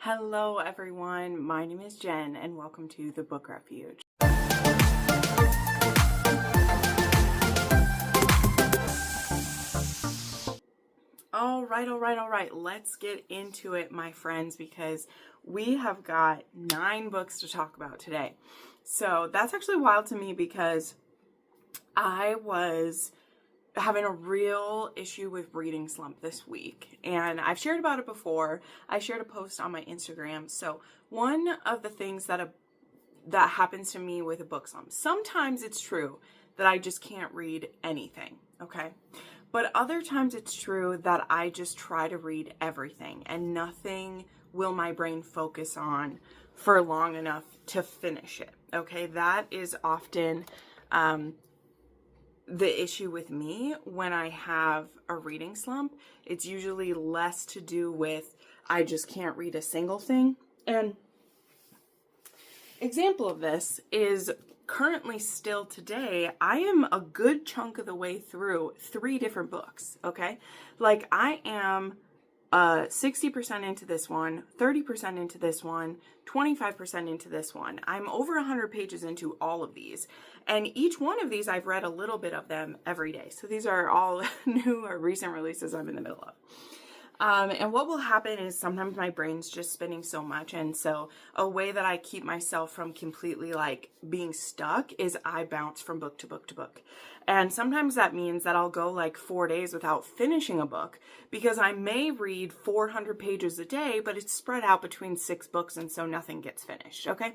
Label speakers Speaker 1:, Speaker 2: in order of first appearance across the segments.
Speaker 1: Hello everyone, my name is Jen and welcome to the Book Refuge. All right, let's get into it, my friends, because we have got 9 books to talk about today. So that's actually wild to me because I was having a real issue with reading slump this week, and I've shared about it before. I shared a post on my Instagram. So one of the things that happens to me with a book slump, sometimes it's true that I just can't read anything, okay? But other times it's true that I just try to read everything and nothing will my brain focus on for long enough to finish it, okay? That is often the issue with me when I have a reading slump. It's usually less to do with I just can't read a single thing. And example of this is currently still today, I am a good chunk of the way through 3 different books, okay? Like I am 60% into this one, 30% into this one, 25% into this one. I'm over 100 pages into all of these. And each one of these, I've read a little bit of them every day. So these are all new or recent releases I'm in the middle of. And what will happen is sometimes my brain's just spinning so much. And so a way that I keep myself from completely like being stuck is I bounce from book to book to book. And sometimes that means that I'll go like 4 days without finishing a book because I may read 400 pages a day, but it's spread out between 6 books. And so nothing gets finished. Okay.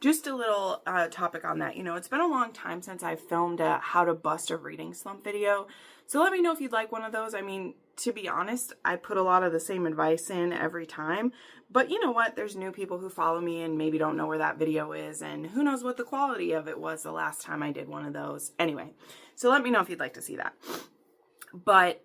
Speaker 1: Just a little topic on that. You know, it's been a long time since I've filmed a how to bust a reading slump video. So let me know if you'd like one of those. I mean, to be honest, I put a lot of the same advice in every time, but you know what? There's new people who follow me and maybe don't know where that video is, and who knows what the quality of it was the last time I did one of those. Anyway, so let me know if you'd like to see that. But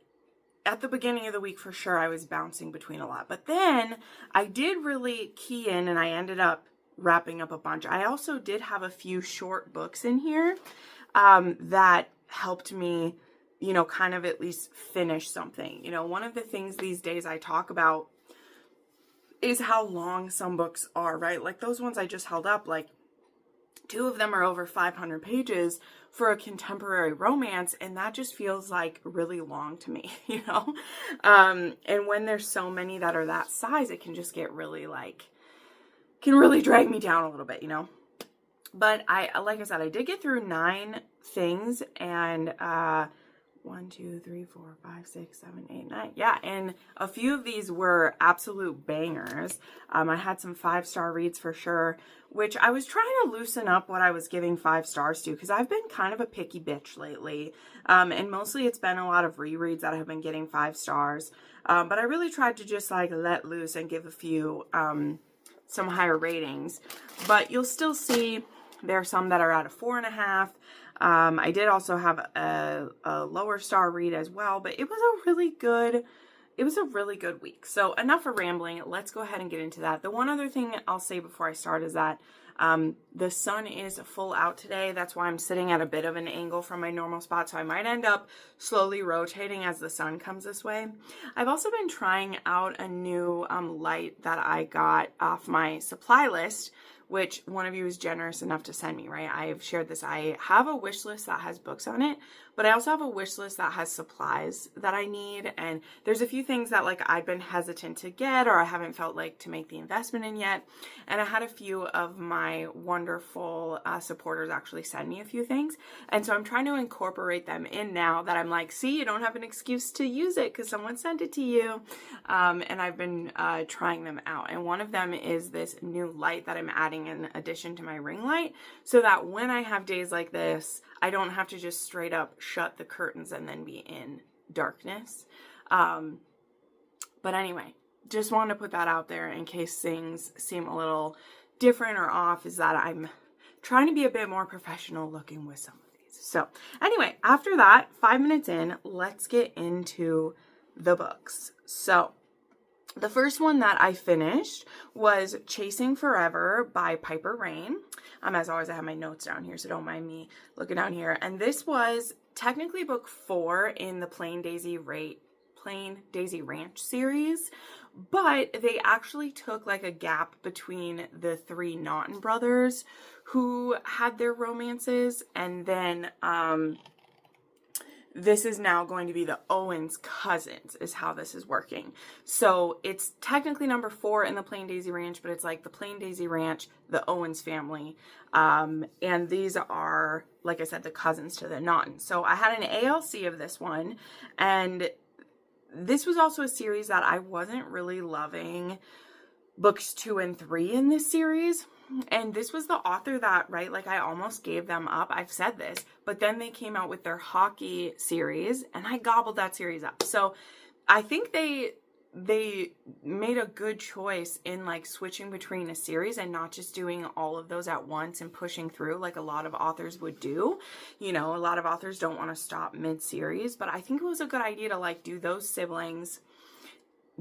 Speaker 1: at the beginning of the week, for sure, I was bouncing between a lot, but then I did really key in and I ended up wrapping up a bunch. I also did have a few short books in here that helped me, you know, kind of at least finish something. You know, one of the things these days I talk about is how long some books are, right? Like those ones I just held up, like 2 of them are over 500 pages for a contemporary romance, and that just feels like really long to me, you know? And when there's so many that are that size, it can just get really can really drag me down a little bit, you know? But like I said, I did get through 9 things, and 1, 2, 3, 4, 5, 6, 7, 8, 9. Yeah, and a few of these were absolute bangers. I had some 5-star reads for sure, which I was trying to loosen up what I was giving 5 stars to, because I've been kind of a picky bitch lately. And mostly it's been a lot of rereads that have been getting 5 stars. But I really tried to just like let loose and give a few some higher ratings. But you'll still see there are some that are at a 4.5. I did also have a lower star read as well, but it was a really good week. So enough of rambling. Let's go ahead and get into that. The one other thing I'll say before I start is that the sun is full out today. That's why I'm sitting at a bit of an angle from my normal spot. So I might end up slowly rotating as the sun comes this way. I've also been trying out a new light that I got off my supply list, which one of you is generous enough to send me, right? I've shared this. I have a wish list that has books on it, but I also have a wish list that has supplies that I need. And there's a few things that like I've been hesitant to get, or I haven't felt like to make the investment in yet. And I had a few of my wonderful supporters actually send me a few things. And so I'm trying to incorporate them in now that I'm like, see, you don't have an excuse to use it because someone sent it to you. And I've been trying them out. And one of them is this new light that I'm adding in addition to my ring light, so that when I have days like this, I don't have to just straight up shut the curtains and then be in darkness. But anyway, just wanted to put that out there in case things seem a little different or off, is that I'm trying to be a bit more professional looking with some of these. So anyway, after that, 5 minutes in, let's get into the books. So the first one that I finished was Chasing Forever by Piper Rain. As always, I have my notes down here, so don't mind me looking down here. And this was technically book 4 in the Plain Daisy Ranch series, But they actually took like a gap between the three Naughton brothers who had their romances, and then this is now going to be the Owens cousins is how this is working. So it's technically number 4 in the Plain Daisy Ranch, but it's like the Plain Daisy Ranch, the Owens family. And these are, like I said, the cousins to the Naughton. So I had an ALC of this one, and this was also a series that I wasn't really loving books 2 and 3 in this series. And this was the author that, right, like I almost gave them up. I've said this, but then they came out with their hockey series and I gobbled that series up. So I think they made a good choice in like switching between a series and not just doing all of those at once and pushing through like a lot of authors would do. You know, a lot of authors don't want to stop mid-series, but I think it was a good idea to like do those siblings,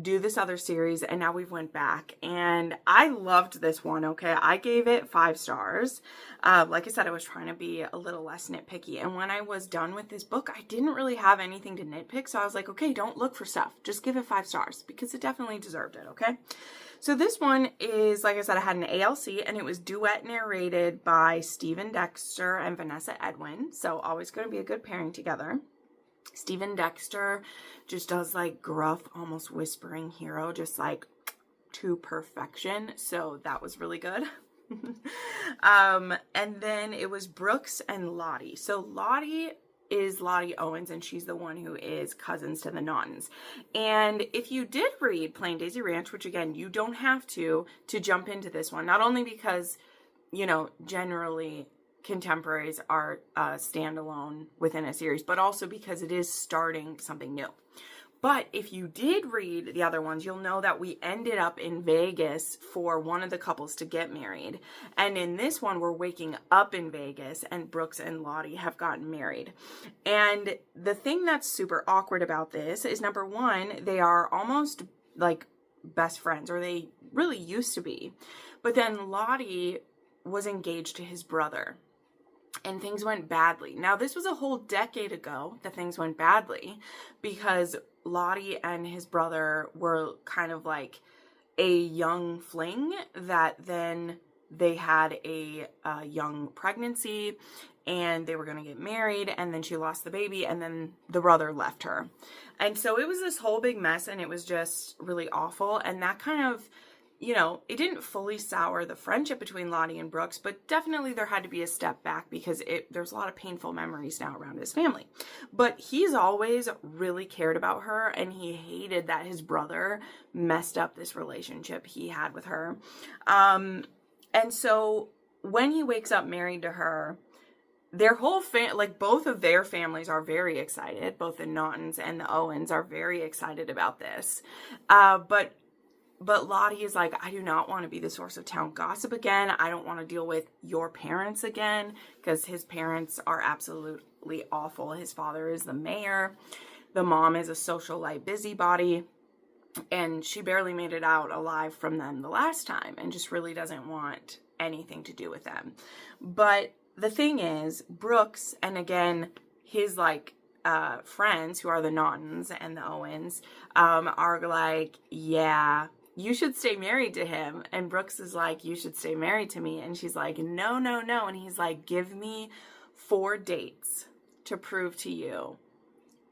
Speaker 1: do this other series, and now we've went back, and I loved this one. Okay, I gave it 5 stars. Like I said, I was trying to be a little less nitpicky, and when I was done with this book, I didn't really have anything to nitpick, so I was like, okay, don't look for stuff, just give it 5 stars, because it definitely deserved it. Okay, so this one is, like I said, I had an ALC, and it was duet narrated by Stephen Dexter and Vanessa Edwin, so always going to be a good pairing together. Stephen Dexter just does like gruff, almost whispering hero, just like to perfection. So that was really good. And then it was Brooks and Lottie. So Lottie is Lottie Owens, and she's the one who is cousins to the Naughtons. And if you did read Plain Daisy Ranch, which again, you don't have to jump into this one, not only because, you know, generally contemporaries are standalone within a series, but also because it is starting something new. But if you did read the other ones, you'll know that we ended up in Vegas for one of the couples to get married. And in this one, we're waking up in Vegas, and Brooks and Lottie have gotten married. And the thing that's super awkward about this is, number one, they are almost like best friends, or they really used to be. But then Lottie was engaged to his brother, and things went badly. Now, this was a whole decade ago that things went badly, because Lottie and his brother were kind of like a young fling that then they had a young pregnancy, and they were going to get married, and then she lost the baby, and then the brother left her. And so it was this whole big mess, and it was just really awful. And that kind of, you know, it didn't fully sour the friendship between Lottie and Brooks, but definitely there had to be a step back, because there's a lot of painful memories now around his family. But he's always really cared about her, and he hated that his brother messed up this relationship he had with her. And so when he wakes up married to her, their whole like both of their families are very excited. Both the Naughtons and the Owens are very excited about this. But Lottie is like, I do not want to be the source of town gossip again. I don't want to deal with your parents again, because his parents are absolutely awful. His father is the mayor. The mom is a socialite busybody. And she barely made it out alive from them the last time, and just really doesn't want anything to do with them. But the thing is, Brooks, and again, his like friends, who are the Naughtons and the Owens, are like, yeah, you should stay married to him. And Brooks is like, you should stay married to me. And she's like, no, no, no. And he's like, give me 4 dates to prove to you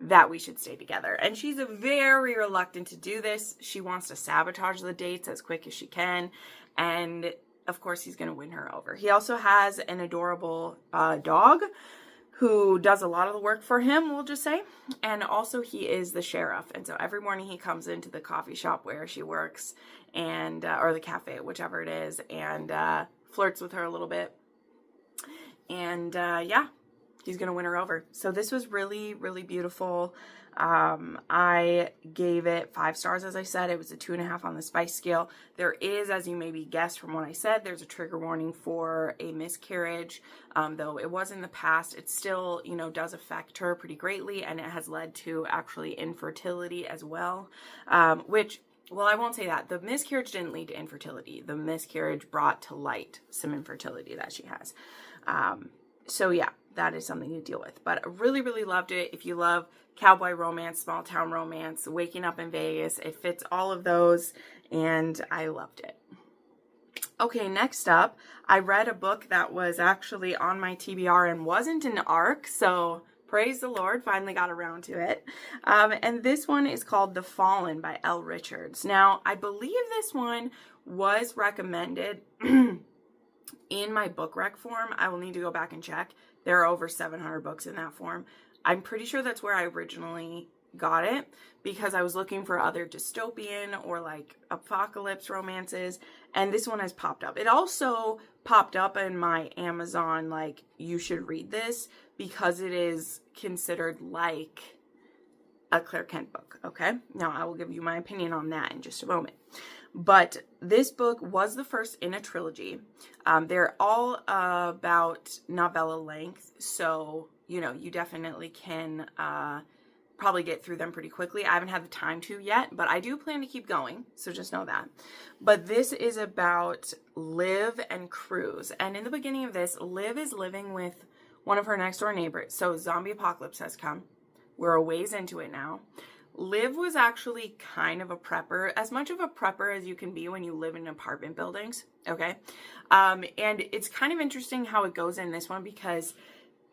Speaker 1: that we should stay together. And she's very reluctant to do this. She wants to sabotage the dates as quick as she can. And of course, he's going to win her over. He also has an adorable dog who does a lot of the work for him, we'll just say. And also he is the sheriff. And so every morning he comes into the coffee shop where she works, and or the cafe, whichever it is, and flirts with her a little bit. And yeah, he's going to win her over. So this was really, really beautiful. I gave it 5 stars, as I said. It was a 2.5 on the spice scale. There is, as you maybe guessed from what I said, there's a trigger warning for a miscarriage. Though it was in the past, it still, you know, does affect her pretty greatly, and it has led to actually infertility as well. Which, well, I won't say that. The miscarriage didn't lead to infertility. The miscarriage brought to light some infertility that she has. So yeah, that is something to deal with. But I really, really loved it. If you love cowboy romance, small town romance, waking up in Vegas, it fits all of those, and I loved it. Okay, next up, I read a book that was actually on my TBR and wasn't an ARC, so praise the Lord, finally got around to it. And this one is called The Fallen by L. Richards. Now, I believe this one was recommended in my book rec form. I will need to go back and check. There are over 700 books in that form. I'm pretty sure that's where I originally got it, because I was looking for other dystopian or like apocalypse romances, and this one has popped up. It also popped up in my Amazon, like, you should read this, because it is considered like a Claire Kent book, okay? Now, I will give you my opinion on that in just a moment. But this book was the first in a trilogy. They're all about novella length, so, you know, you definitely can probably get through them pretty quickly. I haven't had the time to yet, but I do plan to keep going, so just know that. But this is about Liv and Cruz, and in the beginning of this, Liv is living with one of her next door neighbors. So zombie apocalypse has come. We're a ways into it now. Liv was actually kind of a prepper, as much of a prepper as you can be when you live in apartment buildings, okay? And it's kind of interesting how it goes in this one, because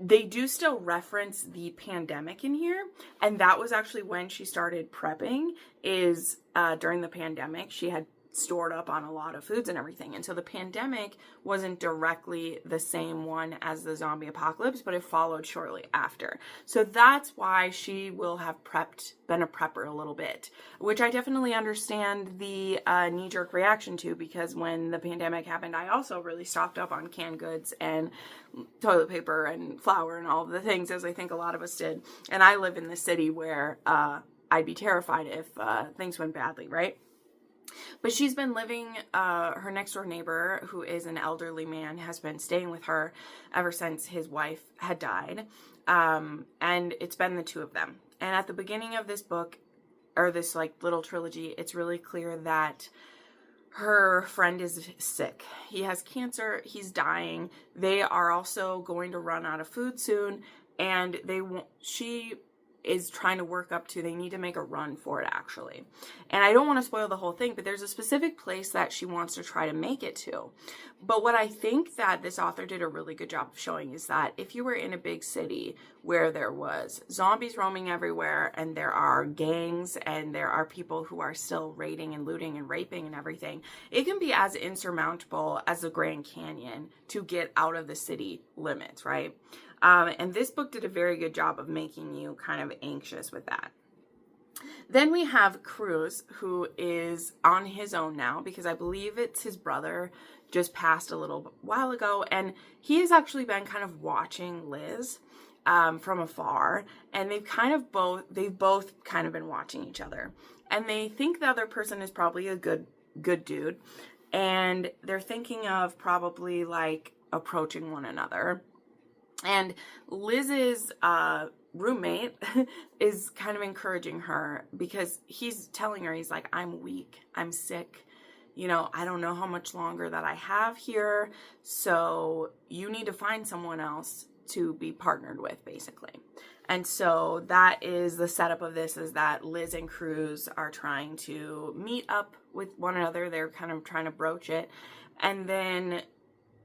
Speaker 1: they do still reference the pandemic in here, and that was actually when she started prepping, is during the pandemic. She had stored up on a lot of foods and everything, and so the pandemic wasn't directly the same one as the zombie apocalypse, but it followed shortly after. So that's why she will have been a prepper a little bit, which I definitely understand the knee-jerk reaction to, because when the pandemic happened, I also really stocked up on canned goods and toilet paper and flour and all of the things, as I think a lot of us did. And I live in the city where I'd be terrified if things went badly, right? But she's been living, her next door neighbor, who is an elderly man, has been staying with her ever since his wife had died. And it's been the two of them. And at the beginning of this book, or this like little trilogy, it's really clear that her friend is sick. He has cancer. He's dying. They are also going to run out of food soon. And she is trying to work up to, they need to make a run for it, actually. And I don't want to spoil the whole thing, but there's a specific place that she wants to try to make it to. But what I think that this author did a really good job of showing is that if you were in a big city where there was zombies roaming everywhere, and there are gangs, and there are people who are still raiding and looting and raping and everything, it can be as insurmountable as the Grand Canyon to get out of the city limits, right? And this book did a very good job of making you kind of anxious with that. Then we have Cruz, who is on his own now, because I believe it's his brother just passed a little while ago, and he has actually been kind of watching Liz from afar, and they've both kind of been watching each other, and they think the other person is probably a good dude, and they're thinking of probably like approaching one another. And Liz's roommate is kind of encouraging her, because he's telling her, he's like, I'm weak, I'm sick, you know, I don't know how much longer that I have here, so you need to find someone else to be partnered with, basically. And so that is the setup of this, is that Liz and Cruz are trying to meet up with one another. They're kind of trying to broach it. And then,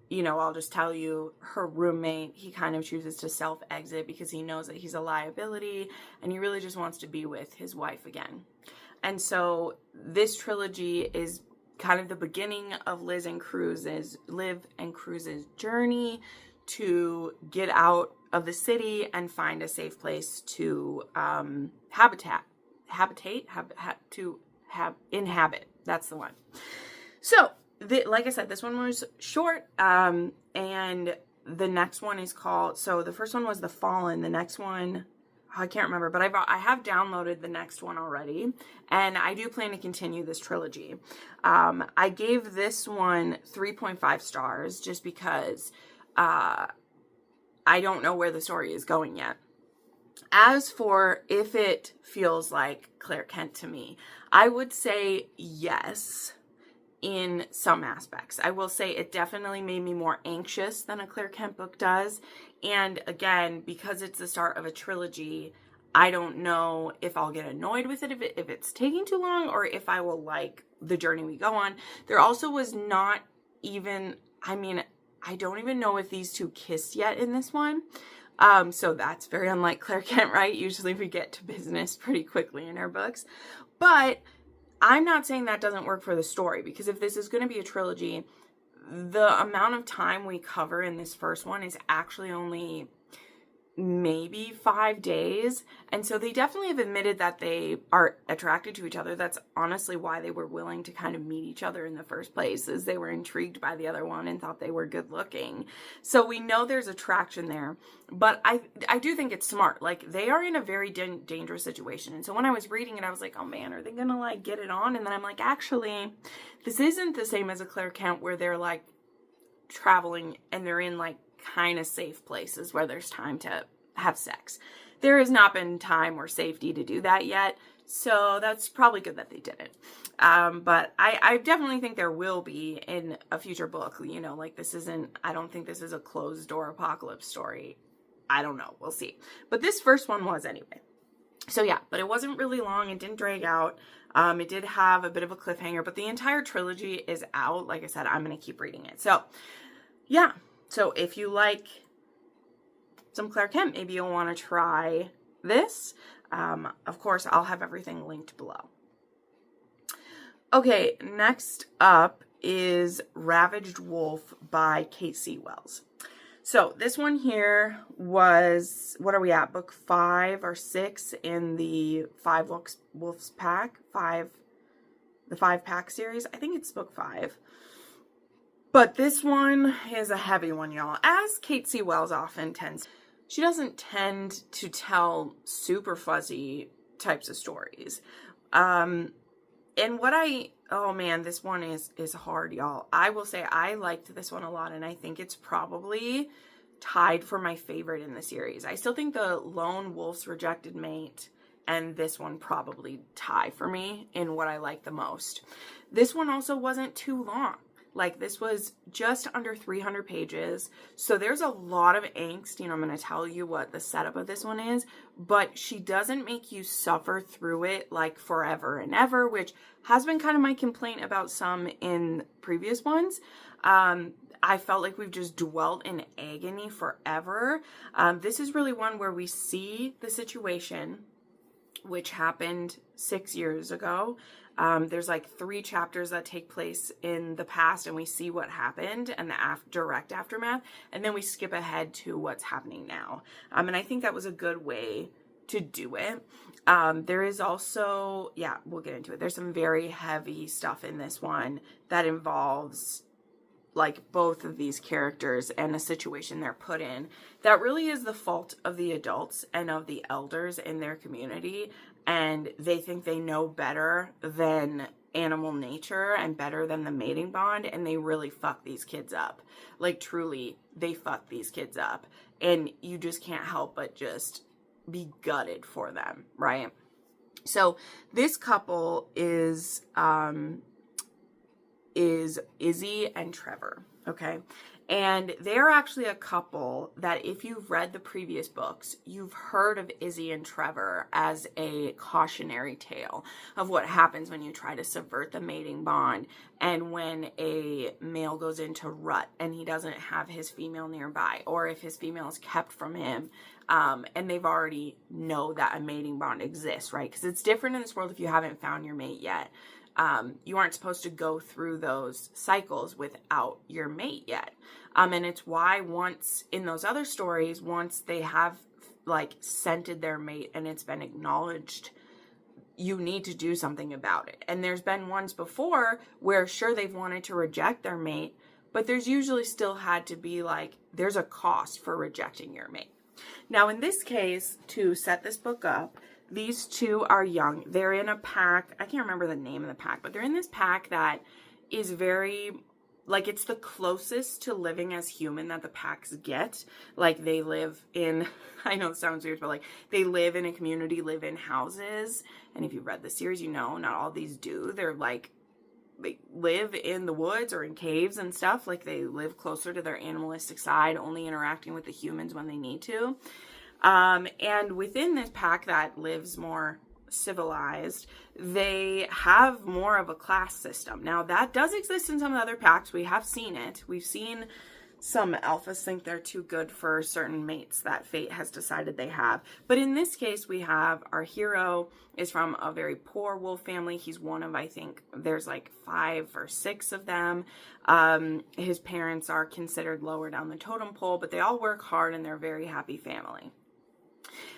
Speaker 1: you know, I'll just tell you, her roommate, he kind of chooses to self-exit because he knows that he's a liability, and he really just wants to be with his wife again. And so this trilogy is kind of the beginning of Liv and Cruz's journey to get out of the city and find a safe place to inhabit. That's the one. So, like I said, this one was short, and the next one is called, so the first one was The Fallen, the next one, I can't remember, but I have downloaded the next one already, and I do plan to continue this trilogy. I gave this one 3.5 stars, just because I don't know where the story is going yet. As for if it feels like Claire Kent to me, I would say yes, in some aspects. I will say it definitely made me more anxious than a Claire Kent book does. And again, because it's the start of a trilogy, I don't know if I'll get annoyed with it if it's taking too long, or if I will like the journey we go on. There also was not even, I mean, I don't even know if these two kissed yet in this one. So that's very unlike Claire Kent, right? Usually we get to business pretty quickly in her books. But I'm not saying that doesn't work for the story, because if this is going to be a trilogy, the amount of time we cover in this first one is actually only maybe 5 days. And so they definitely have admitted that they are attracted to each other. That's honestly why they were willing to kind of meet each other in the first place, is they were intrigued by the other one and thought they were good looking. So we know there's attraction there, but I do think it's smart. Like, they are in a very dangerous situation. And so when I was reading it, I was like, oh man, are they gonna like get it on? And then I'm like, actually, this isn't the same as a Claire Kent where they're like traveling and they're in like kind of safe places where there's time to have sex. There has not been time or safety to do that yet, so that's probably good that they didn't. But I definitely think there will be in a future book. You know, like, this isn't, I don't think this is a closed door apocalypse story. I don't know, we'll see. But this first one was anyway. So yeah, but it wasn't really long. It didn't drag out. It did have a bit of a cliffhanger, but the entire trilogy is out. Like I said, I'm going to keep reading it. So yeah, so if you like some Claire Kent, maybe you'll want to try this. Of course, I'll have everything linked below. Okay, next up is Ravaged Wolf by Kate C. Wells. So this one here was, what are we at? Book 5 or 6 in the 5 Wolves pack, the 5-pack series. I think it's book 5. But this one is a heavy one, y'all. As Kate C. Wells often tends, she doesn't tend to tell super fuzzy types of stories. And what oh man, this one is hard, y'all. I will say I liked this one a lot, and I think it's probably tied for my favorite in the series. I still think the Lone Wolf's Rejected Mate and this one probably tie for me in what I like the most. This one also wasn't too long. Like, this was just under 300 pages. So there's a lot of angst. You know, I'm going to tell you what the setup of this one is, but she doesn't make you suffer through it like forever and ever, which has been kind of my complaint about some in previous ones. I felt like we've just dwelt in agony forever. This is really one where we see the situation, which happened 6 years ago. There's like 3 chapters that take place in the past, and we see what happened and the direct aftermath, and then we skip ahead to what's happening now. And I think that was a good way to do it. There is also, yeah, we'll get into it. There's some very heavy stuff in this one that involves like both of these characters and a situation they're put in that really is the fault of the adults and of the elders in their community. And they think they know better than animal nature and better than the mating bond, and they really fuck these kids up. Like, truly, they fuck these kids up, and you just can't help but just be gutted for them, right? So this couple is Izzy and Trevor, okay? And they're actually a couple that, if you've read the previous books, you've heard of Izzy and Trevor as a cautionary tale of what happens when you try to subvert the mating bond, and when a male goes into rut and he doesn't have his female nearby, or if his female is kept from him, and they've already know that a mating bond exists, right? Because it's different in this world if you haven't found your mate yet. You aren't supposed to go through those cycles without your mate yet. And it's why once in those other stories, once they have like scented their mate and it's been acknowledged, you need to do something about it. And there's been ones before where sure, they've wanted to reject their mate, but there's usually still had to be like, there's a cost for rejecting your mate. Now in this case, to set this book up, these two are young. They're in a pack. I can't remember the name of the pack, but they're in this pack that is very, like, it's the closest to living as human that the packs get. Like, they live in, I know it sounds weird, but like, they live in a community, live in houses. And if you've read the series, you know, not all these do. They're like live in the woods or in caves and stuff. Like, they live closer to their animalistic side, only interacting with the humans when they need to. And within this pack that lives more civilized, they have more of a class system. Now, that does exist in some of the other packs. We have seen it. We've seen some alphas think they're too good for certain mates that fate has decided they have. But in this case, we have our hero is from a very poor wolf family. He's one of, I think, there's like 5 or 6 of them. His parents are considered lower down the totem pole, but they all work hard and they're a very happy family.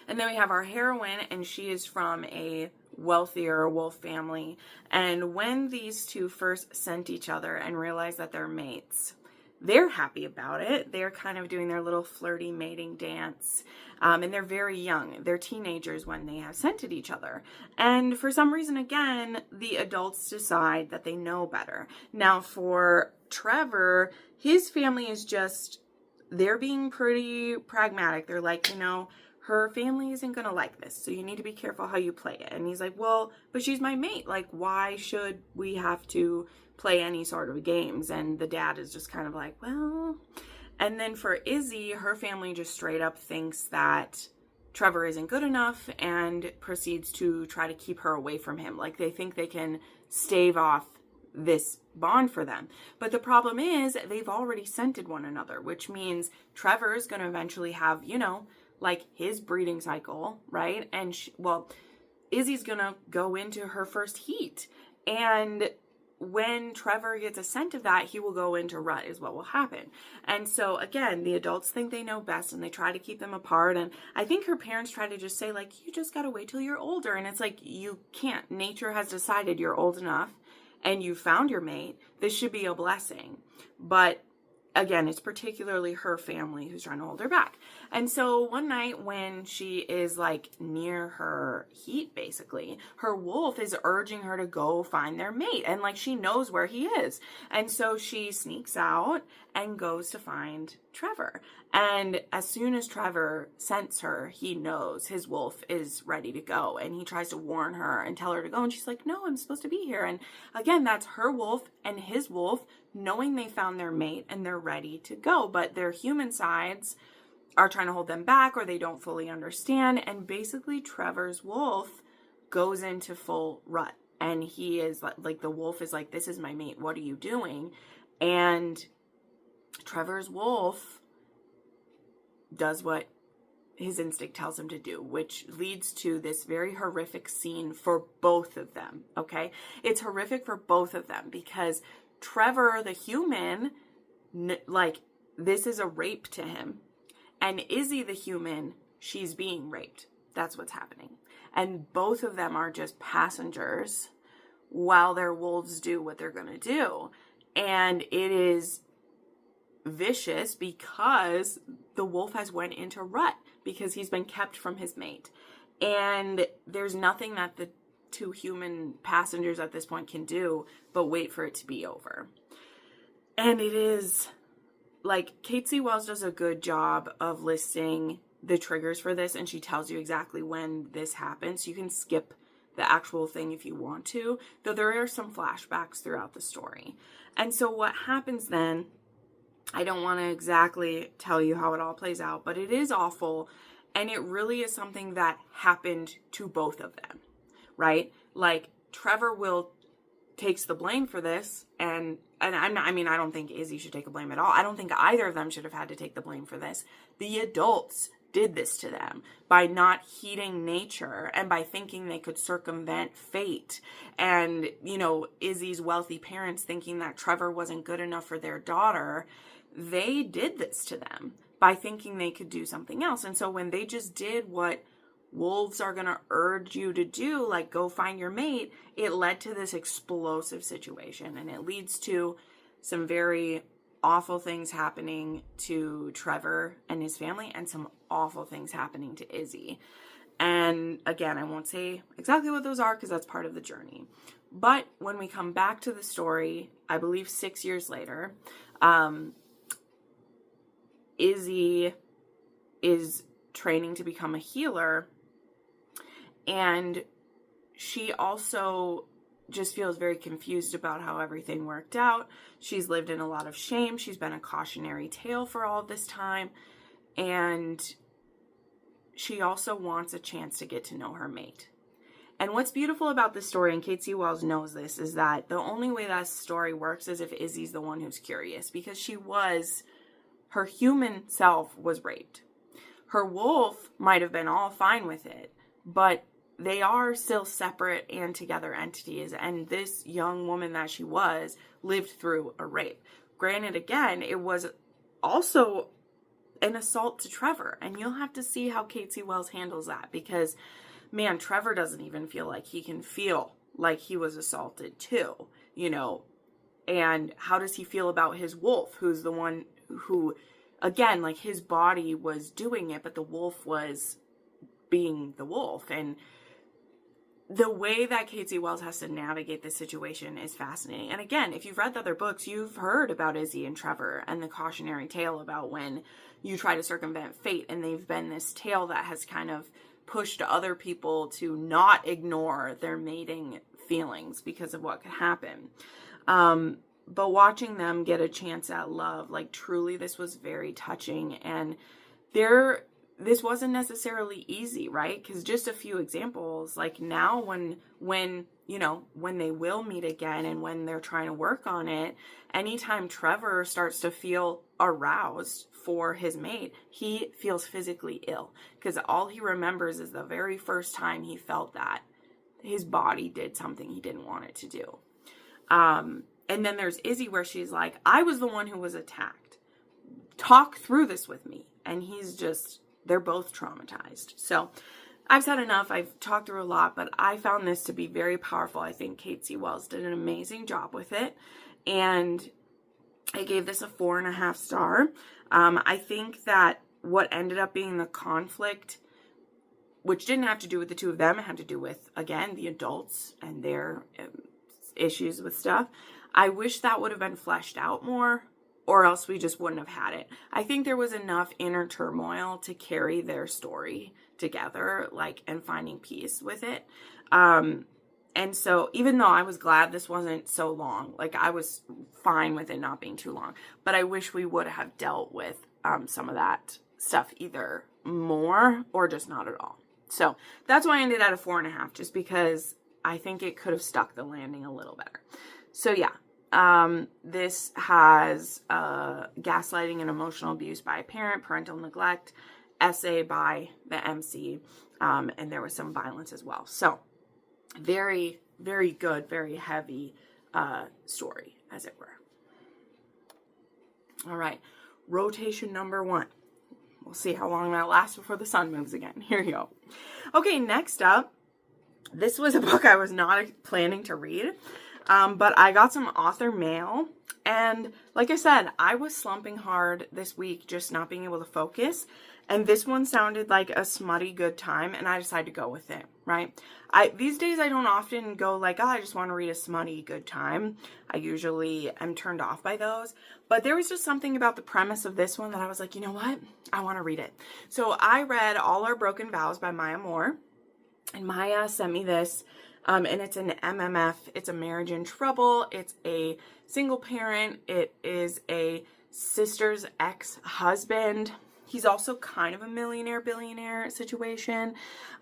Speaker 1: And then we have our heroine, and she is from a wealthier wolf family. And when these two first scent each other and realize that they're mates, they're happy about it. They're kind of doing their little flirty mating dance. And they're very young. They're teenagers when they have scented each other. And for some reason, again, the adults decide that they know better. Now, for Trevor, his family is just, they're being pretty pragmatic. They're like, her family isn't going to like this, so you need to be careful how you play it. And he's like, well, but she's my mate. Like, why should we have to play any sort of games? And the dad is just kind of like, well. And then for Izzy, her family just straight up thinks that Trevor isn't good enough and proceeds to try to keep her away from him. Like, they think they can stave off this bond for them. But the problem is they've already scented one another, which means Trevor is going to eventually have, like his breeding cycle, right? And Izzy's gonna go into her first heat. And when Trevor gets a scent of that, he will go into rut is what will happen. And so again, the adults think they know best and they try to keep them apart. And I think her parents try to just say, like, you just gotta wait till you're older. And it's like, you can't. Nature has decided you're old enough and you found your mate. This should be a blessing. But again, it's particularly her family who's trying to hold her back. And so one night when she is like near her heat, basically, her wolf is urging her to go find their mate. And like, she knows where he is. And so she sneaks out and goes to find Trevor. And as soon as Trevor scents her, he knows his wolf is ready to go. And he tries to warn her and tell her to go. And she's like, no, I'm supposed to be here. And again, that's her wolf and his wolf knowing they found their mate and they're ready to go. But their human sides are trying to hold them back, or they don't fully understand. And basically Trevor's wolf goes into full rut. And he is like, the wolf is like, this is my mate. What are you doing? And Trevor's wolf does what his instinct tells him to do, which leads to this very horrific scene for both of them, okay? It's horrific for both of them because Trevor, the human, like, this is a rape to him. And Izzy, the human, she's being raped. That's what's happening. And both of them are just passengers while their wolves do what they're going to do. And it is vicious because the wolf has went into rut because he's been kept from his mate. And there's nothing that the two human passengers at this point can do but wait for it to be over. And it is like, Kate C. Wells does a good job of listing the triggers for this, and she tells you exactly when this happens. You can skip the actual thing if you want to, though there are some flashbacks throughout the story. And so what happens then, I don't want to exactly tell you how it all plays out, but it is awful, and it really is something that happened to both of them, right? Like, Trevor takes the blame for this, and I'm not, I don't think Izzy should take the blame at all. I don't think either of them should have had to take the blame for this. The adults did this to them by not heeding nature and by thinking they could circumvent fate. And, Izzy's wealthy parents thinking that Trevor wasn't good enough for their daughter, they did this to them by thinking they could do something else. And so when they just did what wolves are going to urge you to do, like go find your mate, it led to this explosive situation. And it leads to some very awful things happening to Trevor and his family, and some awful things happening to Izzy. And again, I won't say exactly what those are because that's part of the journey. But when we come back to the story, I believe 6 years later, Izzy is training to become a healer, and she also just feels very confused about how everything worked out. She's lived in a lot of shame. She's been a cautionary tale for all of this time. And she also wants a chance to get to know her mate. And what's beautiful about this story, and Kate C. Wells knows this, is that the only way that story works is if Izzy's the one who's curious, because her human self was raped. Her wolf might have been all fine with it, but they are still separate and together entities, and this young woman that she was lived through a rape. Granted, again, it was also an assault to Trevor, and you'll have to see how Kate C. Wells handles that, because, man, Trevor doesn't even feel like he can feel like he was assaulted too, and how does he feel about his wolf, who's the one who, again, like, his body was doing it, but the wolf was being the wolf. And the way that Kate C. Wells has to navigate this situation is fascinating. And again, if you've read the other books, you've heard about Izzy and Trevor and the cautionary tale about when you try to circumvent fate. And they've been this tale that has kind of pushed other people to not ignore their mating feelings because of what could happen. But watching them get a chance at love, like, truly, this was very touching. And this wasn't necessarily easy, right? Because just a few examples, like, now when they will meet again and when they're trying to work on it, anytime Trevor starts to feel aroused for his mate, he feels physically ill, because all he remembers is the very first time he felt that his body did something he didn't want it to do. And then there's Izzy, where she's like, I was the one who was attacked. Talk through this with me. And they're both traumatized. So I've said enough. I've talked through a lot, but I found this to be very powerful. I think Kate C. Wells did an amazing job with it. And I gave this a 4.5 star. I think that what ended up being the conflict, which didn't have to do with the two of them, it had to do with, again, the adults and their issues with stuff. I wish that would have been fleshed out more, or else we just wouldn't have had it. I think there was enough inner turmoil to carry their story together, and finding peace with it. And so even though I was glad this wasn't so long, I was fine with it not being too long, but I wish we would have dealt with some of that stuff either more or just not at all. So that's why I ended at a 4.5, just because I think it could have stuck the landing a little better. So yeah, this has gaslighting and emotional abuse by a parent, parental neglect, essay by the MC, and there was some violence as well. So very, very good, very heavy story, as it were. All right, rotation number 1. We'll see how long that lasts before the sun moves again. Here you go. Okay, next up, this was a book I was not planning to read, but I got some author mail, and like I said, I was slumping hard this week, just not being able to focus, and this one sounded like a smutty good time, and I decided to go with it, right? These days, I don't often go I just want to read a smutty good time. I usually am turned off by those, but there was just something about the premise of this one that I was like, you know what? I want to read it. So I read All Our Broken Vows by Maya Moore, and Maya sent me this, and it's an MMF. It's a marriage in trouble. It's a single parent. It is a sister's ex-husband. He's also kind of a millionaire-billionaire situation.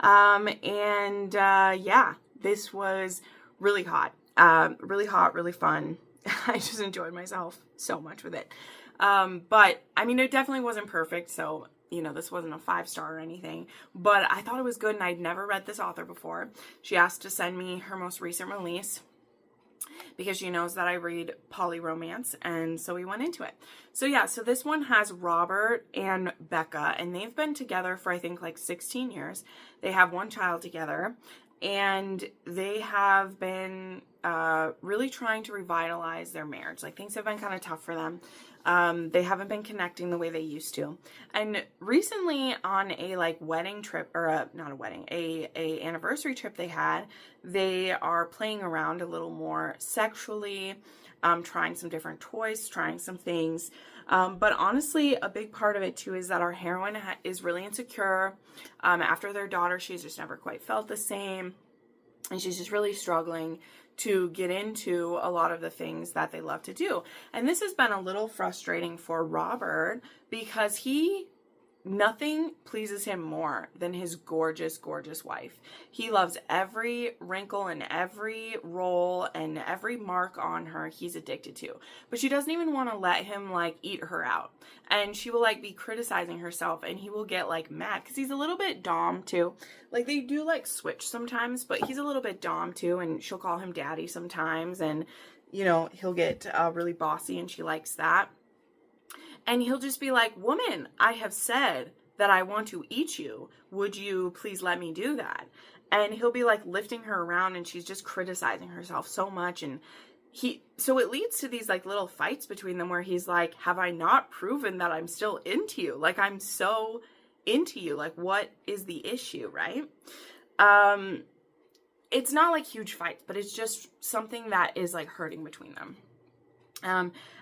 Speaker 1: Yeah, this was really hot. Really fun. I just enjoyed myself so much with it. But, I mean, it definitely wasn't perfect, so, this wasn't a 5-star or anything. But I thought it was good, and I'd never read this author before. She asked to send me her most recent release, because she knows that I read poly romance, and so we went into it. So yeah, so this one has Robert and Becca, and they've been together for I think 16 years. They have one child together, and they have been really trying to revitalize their marriage. Things have been kind of tough for them. They haven't been connecting the way they used to. And recently on a wedding trip, or not a wedding, a anniversary trip they are playing around a little more sexually, trying some different toys, trying some things. But honestly, a big part of it too is that our heroine is really insecure. After their daughter, she's just never quite felt the same. And she's just really struggling to get into a lot of the things that they love to do. And this has been a little frustrating for Robert because nothing pleases him more than his gorgeous, gorgeous wife. He loves every wrinkle and every roll and every mark on her he's addicted to. But she doesn't even want to let him like eat her out. And she will like be criticizing herself and he will get like mad because he's a little bit dom too. Like they do like switch sometimes, but he's a little bit dom too, and she'll call him daddy sometimes, and you know, he'll get really bossy and she likes that. And he'll just be like, woman, I have said that I want to eat you. Would you please let me do that? And he'll be like lifting her around and she's just criticizing herself so much. And so it leads to these like little fights between them where he's like, have I not proven that I'm still into you? Like, I'm so into you. Like, what is the issue, right? It's not like huge fights, but it's just something that is like hurting between them.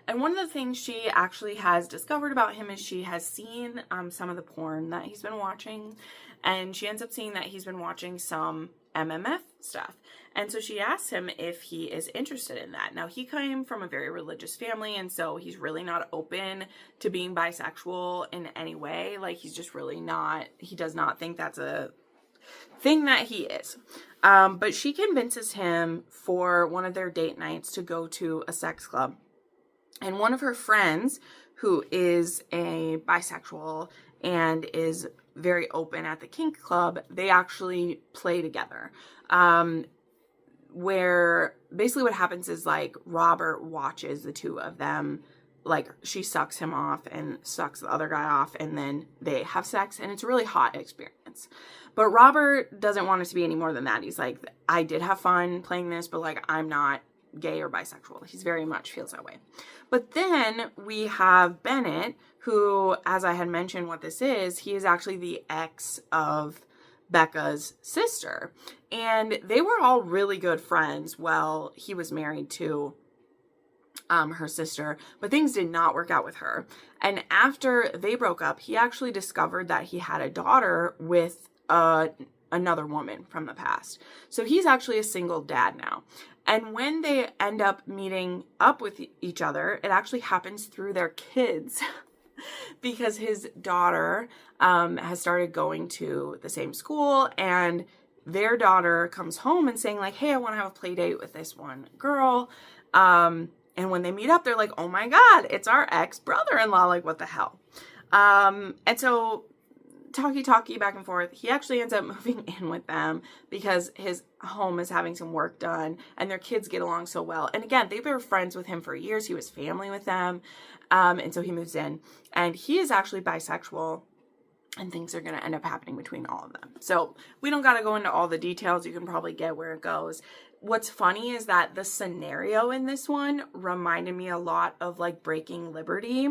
Speaker 1: And one of the things she actually has discovered about him is she has seen some of the porn that he's been watching, and she ends up seeing that he's been watching some MMF stuff. And so she asks him if he is interested in that. Now, he came from a very religious family, and so he's really not open to being bisexual in any way. Like, he's just really not, he does not think that's a thing that he is. But she convinces him for one of their date nights to go to a sex club. And one of her friends, who is a bisexual and is very open at the kink club, they actually play together. Where basically what happens is like Robert watches the two of them, like she sucks him off and sucks the other guy off, and then they have sex, and it's a really hot experience. But Robert doesn't want it to be any more than that. He's like, I did have fun playing this, but like I'm not gay or bisexual. He's very much feels that way. But then we have Bennett, who, as I had mentioned what this is, he is actually the ex of Becca's sister. And they were all really good friends while he was married to her sister, but things did not work out with her. And after they broke up, he actually discovered that he had a daughter with another woman from the past. So he's actually a single dad now. And when they end up meeting up with each other, it actually happens through their kids because his daughter has started going to the same school, and their daughter comes home and saying like, hey, I want to have a play date with this one girl. And when they meet up, they're like, oh my God, it's our ex-brother-in-law. Like, what the hell? And so talkie back and forth, he actually ends up moving in with them because his home is having some work done and their kids get along so well. And again, they were friends with him for years. He was family with them. And so he moves in, and he is actually bisexual, and things are going to end up happening between all of them. So we don't got to go into all the details. You can probably get where it goes. What's funny is that the scenario in this one reminded me a lot of like Breaking Liberty,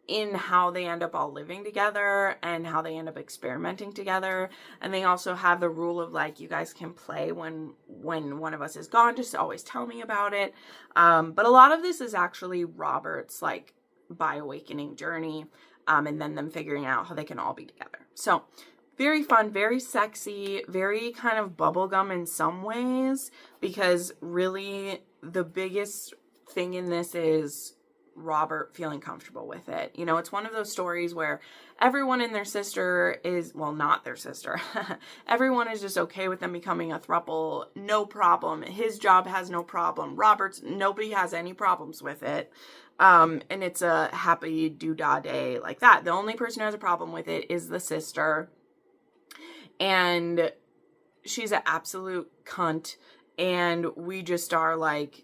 Speaker 1: in how they end up all living together and how they end up experimenting together. And they also have the rule of like, you guys can play when one of us is gone, just always tell me about it. But a lot of this is actually Robert's like bi-awakening journey, and then them figuring out how they can all be together. So very fun, very sexy, very kind of bubblegum in some ways, because really the biggest thing in this is Robert feeling comfortable with it. You know, it's one of those stories where everyone and their sister is, well, not their sister. Everyone is just okay with them becoming a throuple. No problem. His job has no problem. Robert's, nobody has any problems with it. And it's a happy doo-dah day like that. The only person who has a problem with it is the sister. And she's an absolute cunt. And we just are like,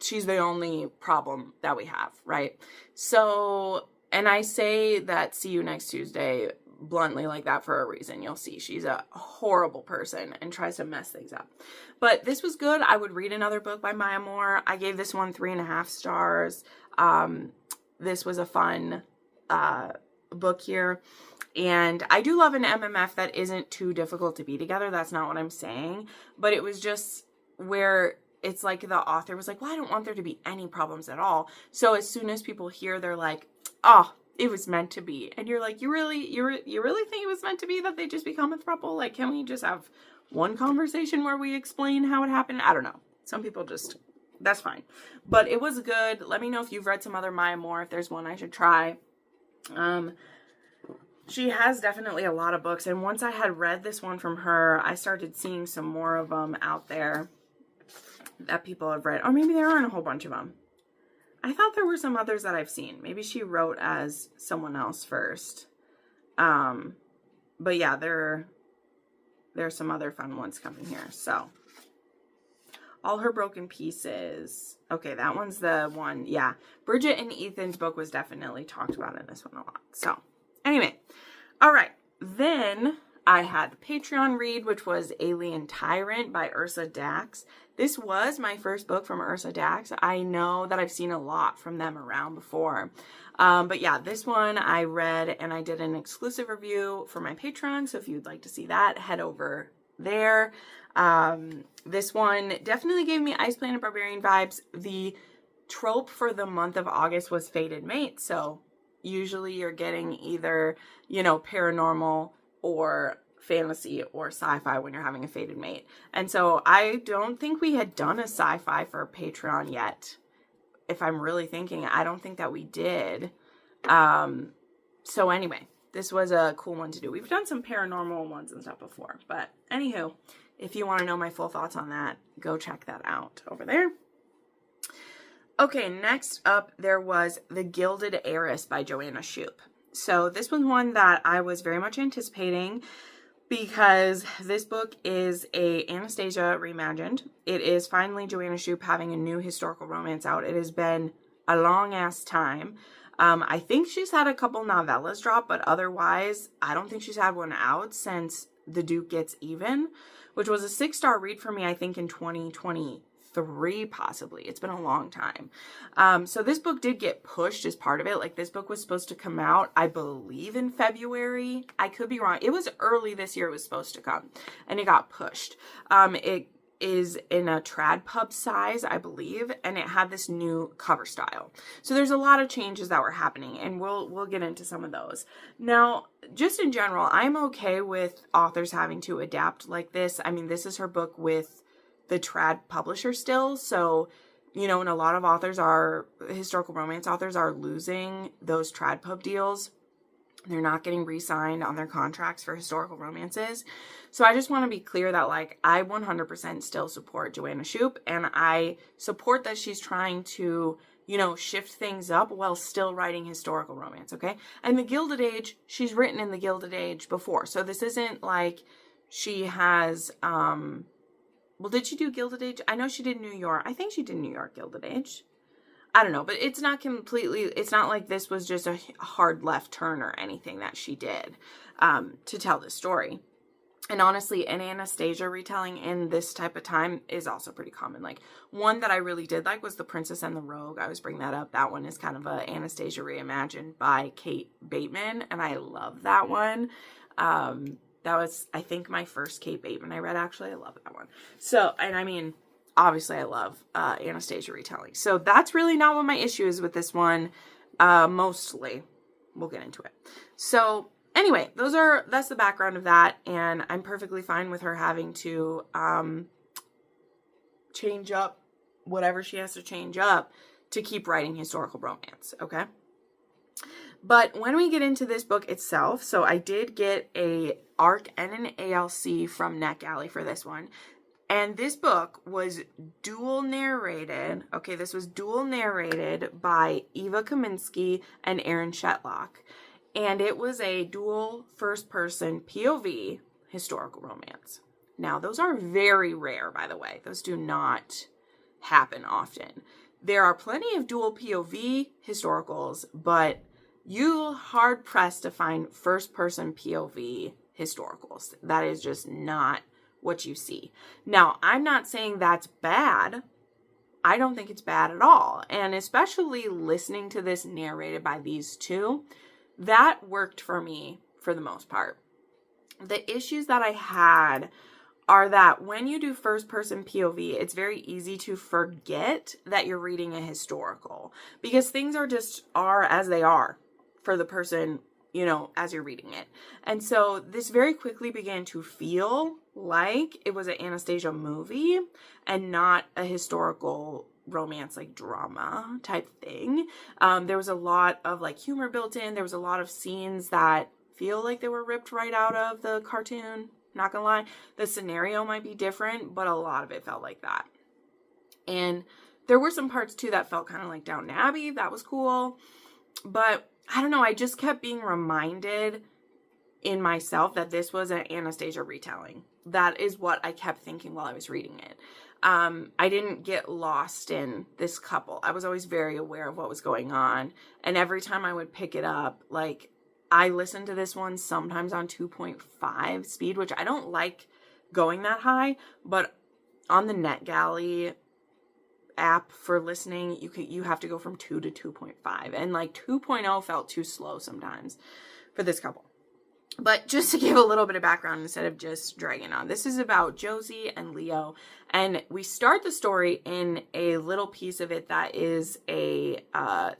Speaker 1: she's the only problem that we have, right? So, and I say that see you next Tuesday bluntly like that for a reason. You'll see she's a horrible person and tries to mess things up. But this was good. I would read another book by Maya Moore. I gave this one 3.5 stars. This was a fun book here. And I do love an MMF that isn't too difficult to be together. That's not what I'm saying. But it was just where it's like the author was like, well, I don't want there to be any problems at all. So as soon as people hear, they're like, oh, it was meant to be. And you're like, you really think it was meant to be that they just become a throuple? Like, can we just have one conversation where we explain how it happened. I don't know. Some people just, that's fine. But it was good. Let me know if you've read some other Maya Moore, if there's one I should try. She has definitely a lot of books. And once I had read this one from her, I started seeing some more of them out there that people have read. Or maybe there aren't a whole bunch of them. I thought there were some others that I've seen. Maybe she wrote as someone else first. But yeah, there's some other fun ones coming here. So, All Her Broken Pieces. Okay, that one's the one. Yeah, Bridget and Ethan's book was definitely talked about in this one a lot. So, anyway, all right. Then I had the Patreon read, which was Alien Tyrant by Ursa Dax. This was my first book from Ursa Dax. I know that I've seen a lot from them around before. But yeah, this one I read and I did an exclusive review for my Patreon. So if you'd like to see that, head over there. This one definitely gave me Ice Planet Barbarian vibes. The trope for the month of August was fated mate. So usually you're getting either, you know, paranormal or fantasy or sci-fi when you're having a fated mate. And so I don't think we had done a sci-fi for Patreon yet. If I'm really thinking, I don't think that we did. So anyway, this was a cool one to do. We've done some paranormal ones and stuff before. But anywho, if you want to know my full thoughts on that, go check that out over there. Okay, next up, there was The Gilded Heiress by Joanna Shupe. So this was one that I was very much anticipating because this book is a Anastasia reimagined. It is finally Joanna Shupe having a new historical romance out. It has been a long ass time. I think she's had a couple novellas drop, but otherwise, I don't think she's had one out since The Duke Gets Even, which was a 6-star read for me, I think, in 2023, possibly. It's been a long time. So this book did get pushed as part of it. Like, this book was supposed to come out, I believe, in February. I could be wrong. It was early this year it was supposed to come, and it got pushed. It is in a trad pub size, I believe, and it had this new cover style. So there's a lot of changes that were happening, and we'll get into some of those. Now, just in general, I'm okay with authors having to adapt like this. I mean, this is her book with the trad publisher still, so, you know, and a lot of authors are, historical romance authors are losing those trad pub deals. They're not getting re-signed on their contracts for historical romances. So I just want to be clear that, like, I 100% still support Joanna Shupe, and I support that she's trying to, you know, shift things up while still writing historical romance, okay? And the Gilded Age, she's written in the Gilded Age before. So this isn't like she has, well, did she do Gilded Age? I know she did New York. I think she did New York Gilded Age. I don't know, but it's not completely, it's not like this was just a hard left turn or anything that she did to tell this story. And honestly, an Anastasia retelling in this type of time is also pretty common. Like, one that I really did like was The Princess and the Rogue. I always bring that up. That one is kind of a Anastasia reimagined by Kate Bateman, and I love that one. That was, I think, my first Kate Bateman I read, actually. I love that one. So, and I mean, obviously I love Anastasia retelling. So that's really not what my issue is with this one. Mostly. We'll get into it. So anyway, that's the background of that. And I'm perfectly fine with her having to change up whatever she has to change up to keep writing historical romance. Okay. But when we get into this book itself, so I did get a ARC and an ALC from NetGalley for this one. And this book was dual narrated. Okay, this was dual narrated by Eva Kaminsky and Aaron Shetlock. And it was a dual first-person POV historical romance. Now, those are very rare, by the way. Those do not happen often. There are plenty of dual POV historicals, but you're hard-pressed to find first-person POV historicals. That is just not what you see. Now, I'm not saying that's bad. I don't think it's bad at all. And especially listening to this narrated by these two, that worked for me for the most part. The issues that I had are that when you do first-person POV, it's very easy to forget that you're reading a historical because things are as they are for the person, you know, as you're reading it. And so this very quickly began to feel like it was an Anastasia movie and not a historical romance, like drama type thing. There was a lot of like humor built in. There was a lot of scenes that feel like they were ripped right out of the cartoon. Not gonna lie, the scenario might be different, but a lot of it felt like that. And there were some parts too that felt kind of like Downton Abbey. That was cool. But I don't know, I just kept being reminded in myself that this was an Anastasia retelling. That is what I kept thinking while I was reading it. I didn't get lost in this couple. I was always very aware of what was going on. And every time I would pick it up, like, I listened to this one sometimes on 2.5 speed, which I don't like going that high, but on the NetGalley app for listening, you have to go from 2 to 2.5, and like 2.0 felt too slow sometimes for this couple. But just to give a little bit of background instead of just dragging on, this is about Josie and Leo, and we start the story in a little piece of it that is a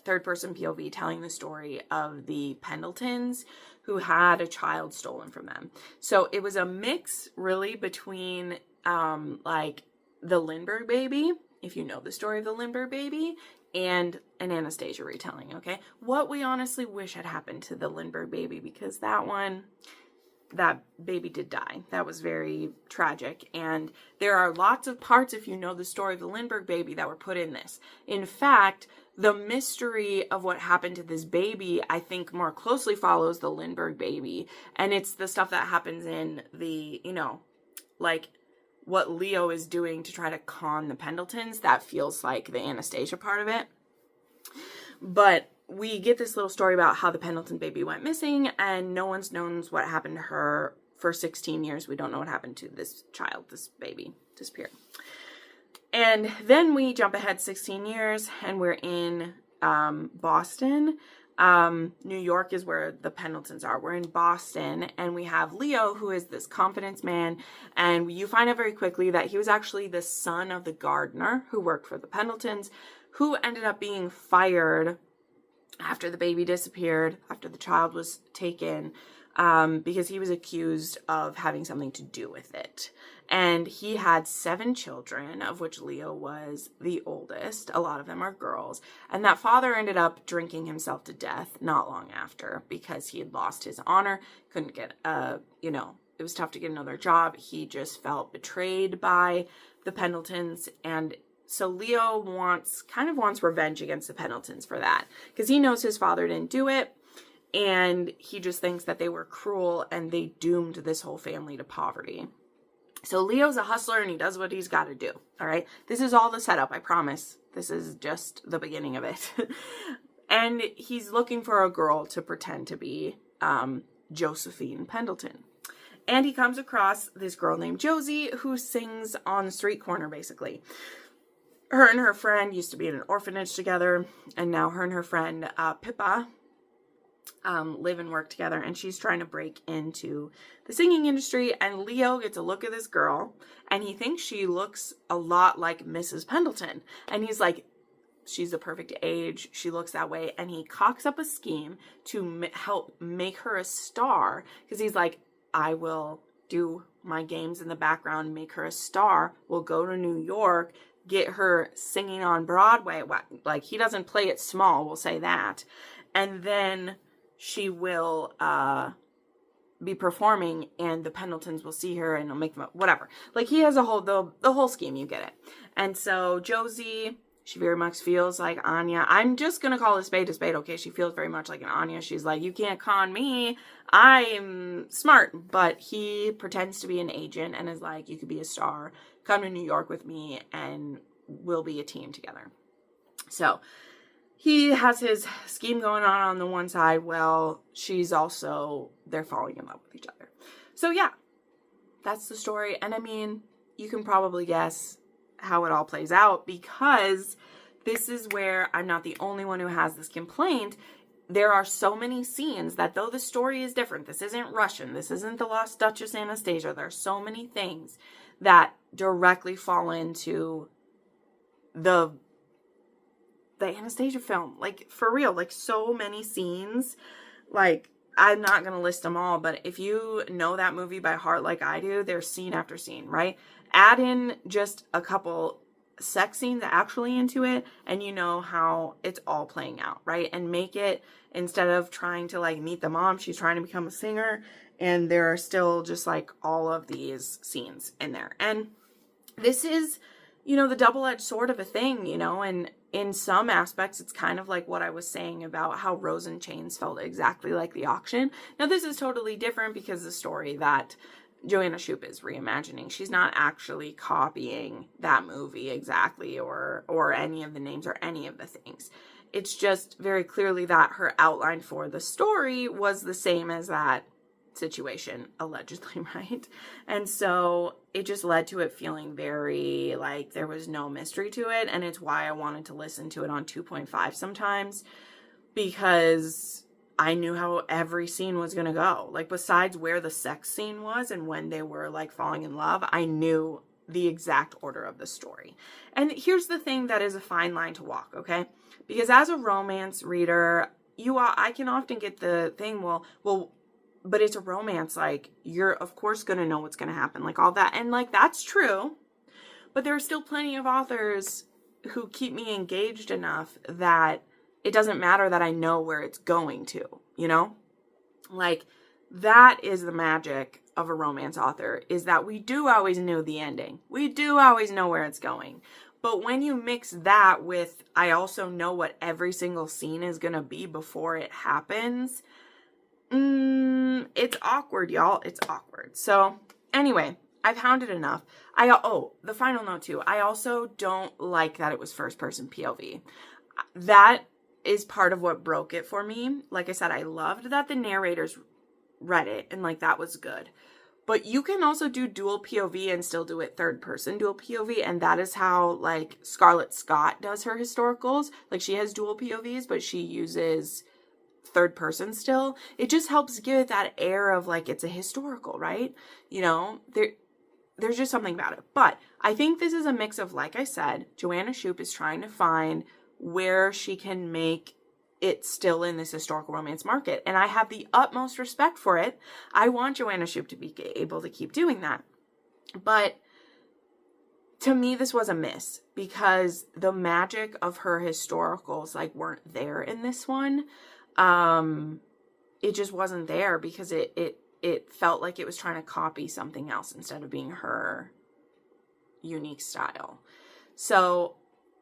Speaker 1: third-person POV telling the story of the Pendletons who had a child stolen from them. So it was a mix, really, between like the Lindbergh baby, if you know the story of the Lindbergh baby, and an Anastasia retelling, okay? What we honestly wish had happened to the Lindbergh baby, because that baby did die. That was very tragic. And there are lots of parts, if you know the story of the Lindbergh baby, that were put in this. In fact, the mystery of what happened to this baby, I think, more closely follows the Lindbergh baby. And it's the stuff that happens in the, like, what Leo is doing to try to con the Pendletons. That feels like the Anastasia part of it. But we get this little story about how the Pendleton baby went missing, and no one's knows what happened to her for 16 years. We don't know what happened to this child. This baby disappeared. And then we jump ahead 16 years, and we're in Boston. New York is where the Pendletons are. We're in Boston, and we have Leo, who is this confidence man, and you find out very quickly that he was actually the son of the gardener who worked for the Pendletons, who ended up being fired after the baby disappeared, after the child was taken, because he was accused of having something to do with it. And he had 7 children, of which Leo was the oldest. A lot of them are girls. And that father ended up drinking himself to death not long after, because he had lost his honor, couldn't get, it was tough to get another job. He just felt betrayed by the Pendletons. And so Leo wants revenge against the Pendletons for that, because he knows his father didn't do it. And he just thinks that they were cruel and they doomed this whole family to poverty. So Leo's a hustler, and he does what he's got to do. All right. This is all the setup. I promise. This is just the beginning of it. And he's looking for a girl to pretend to be Josephine Pendleton. And he comes across this girl named Josie, who sings on the street corner, basically. Her and her friend used to be in an orphanage together. And now her and her friend Pippa live and work together, and she's trying to break into the singing industry. And Leo gets a look at this girl, and he thinks she looks a lot like Mrs. Pendleton, and he's like, she's the perfect age, she looks that way. And he cocks up a scheme to help make her a star, because he's like, I will do my games in the background, make her a star, we'll go to New York, get her singing on Broadway. Like, he doesn't play it small, we'll say that. And then she will be performing, and the Pendletons will see her, and it'll make them up, whatever. Like, he has the whole scheme, you get it. And so Josie, she very much feels like Anya. I'm just going to call a spade, okay? She feels very much like an Anya. She's like, you can't con me. I'm smart. But he pretends to be an agent and is like, you could be a star. Come to New York with me, and we'll be a team together. So he has his scheme going on the one side. Well, they're falling in love with each other. So yeah, that's the story. And I mean, you can probably guess how it all plays out, because this is where I'm not the only one who has this complaint. There are so many scenes that, though the story is different, this isn't Russian, this isn't the Lost Duchess Anastasia, there are so many things that directly fall into the Anastasia film. Like, for real, like, so many scenes. Like, I'm not going to list them all, but if you know that movie by heart like I do, there's scene after scene, right? Add in just a couple sex scenes actually into it, and you know how it's all playing out, right? And make it, instead of trying to like meet the mom, she's trying to become a singer, and there are still just like all of these scenes in there. And this is, you know, the double-edged sword of a thing, you know, and in some aspects, it's kind of like what I was saying about how Rose in Chains felt exactly like The Auction. Now, this is totally different because the story that Joanna Shupe is reimagining, she's not actually copying that movie exactly, or any of the names or any of the things. It's just very clearly that her outline for the story was the same as that situation, allegedly, right? And so it just led to it feeling very like there was no mystery to it, and it's why I wanted to listen to it on 2.5 sometimes, because I knew how every scene was going to go. Like, besides where the sex scene was and when they were like falling in love, I knew the exact order of the story. And here's the thing that is a fine line to walk, okay? Because as a romance reader, I can often get the thing, well, but it's a romance, like, you're of course going to know what's going to happen, like all that. And like, that's true. But there are still plenty of authors who keep me engaged enough that it doesn't matter that I know where it's going to, you know? Like, that is the magic of a romance author, is that we do always know the ending. We do always know where it's going. But when you mix that with, I also know what every single scene is going to be before it happens, it's awkward, y'all. It's awkward. So anyway, I've hounded enough. The final note too. I also don't like that it was first person POV. That is part of what broke it for me. Like I said, I loved that the narrators read it, and like that was good. But you can also do dual POV and still do it third person dual POV, and that is how like Scarlett Scott does her historicals. Like, she has dual POVs, but she uses third person still. It just helps give it that air of like it's a historical, right? You know, there's just something about it. But I think this is a mix of, like I said, Joanna Shupe is trying to find where she can make it still in this historical romance market, and I have the utmost respect for it. I want Joanna Shupe to be able to keep doing that. But to me, this was a miss, because the magic of her historicals like weren't there in this one. It just wasn't there, because it felt like it was trying to copy something else instead of being her unique style. So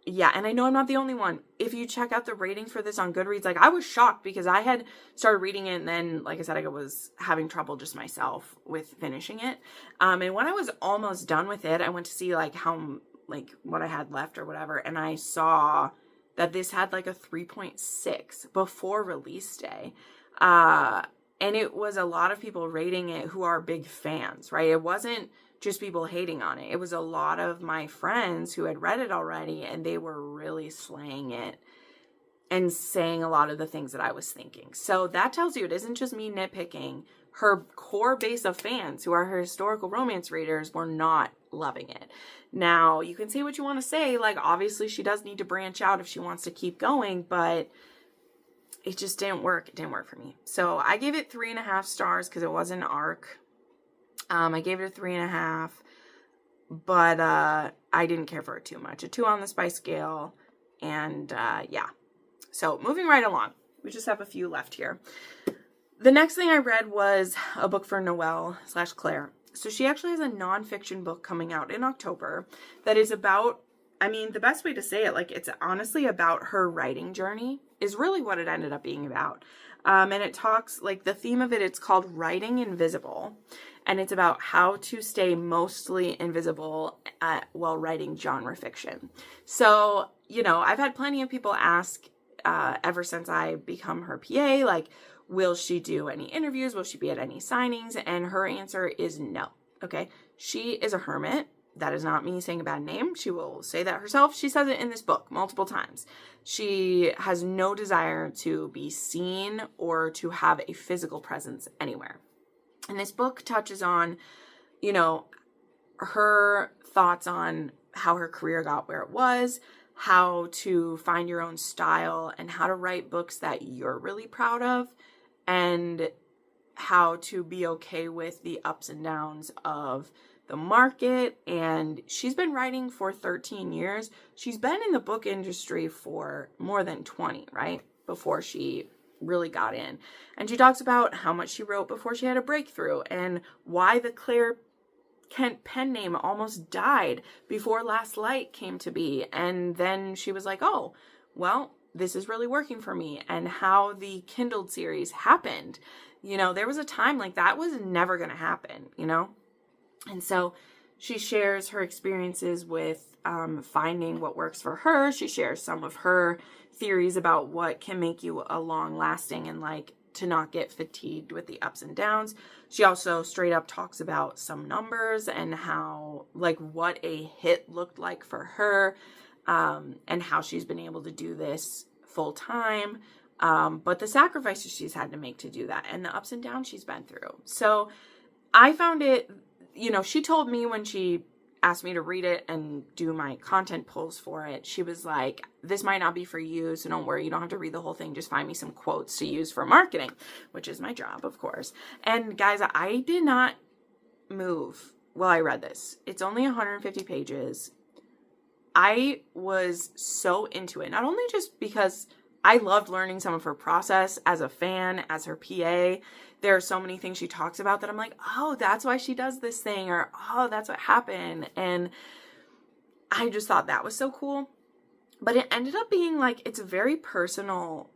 Speaker 1: yeah, and I know I'm not the only one. If you check out the ratings for this on Goodreads, like, I was shocked because I had started reading it, and then, like I said, I was having trouble just myself with finishing it. And when I was almost done with it, I went to see like how, like, what I had left or whatever, and I saw that this had like a 3.6 before release day. And it was a lot of people rating it who are big fans, right? It wasn't just people hating on it. It was a lot of my friends who had read it already, and they were really slaying it and saying a lot of the things that I was thinking. So that tells you it isn't just me nitpicking. Her core base of fans, who are her historical romance readers, were not loving it. Now, you can say what you want to say. Like, obviously, she does need to branch out if she wants to keep going, but it just didn't work. It didn't work for me. So I gave it 3.5 stars because it was an arc. I gave it a 3.5, but I didn't care for it too much. A 2 on the spice scale, and yeah. So moving right along, we just have a few left here. The next thing I read was a book for Noelle/Claire. So she actually has a nonfiction book coming out in October that is about, I mean, the best way to say it, like, it's honestly about her writing journey is really what it ended up being about. And it talks, like, the theme of it, it's called Writing Invisible. And it's about how to stay mostly invisible while writing genre fiction. So, you know, I've had plenty of people ask ever since I become her PA, like, will she do any interviews? Will she be at any signings? And her answer is no. Okay. She is a hermit. That is not me saying a bad name. She will say that herself. She says it in this book multiple times. She has no desire to be seen or to have a physical presence anywhere. And this book touches on, you know, her thoughts on how her career got where it was, how to find your own style, and how to write books that you're really proud of. And how to be okay with the ups and downs of the market. And she's been writing for 13 years. She's been in the book industry for more than 20, right? Before she really got in. And she talks about how much she wrote before she had a breakthrough, and why the Claire Kent pen name almost died before Last Light came to be. And then she was like, oh, well, this is really working for me. And how the Kindled series happened. You know, there was a time like that was never going to happen, you know? And so she shares her experiences with finding what works for her. She shares some of her theories about what can make you a long-lasting and like to not get fatigued with the ups and downs. She also straight up talks about some numbers and how, like, what a hit looked like for her, and how she's been able to do this full time, but the sacrifices she's had to make to do that, and the ups and downs she's been through. So I found it, you know, she told me when she asked me to read it and do my content polls for it, she was like, this might not be for you, so don't worry, you don't have to read the whole thing, just find me some quotes to use for marketing, which is my job, of course. And guys, I did not move while I read this. It's only 150 pages. I was so into it, not only just because I loved learning some of her process as a fan, as her PA. There are so many things she talks about that I'm like, oh, that's why she does this thing, or, oh, that's what happened. And I just thought that was so cool. But it ended up being like, it's a very personal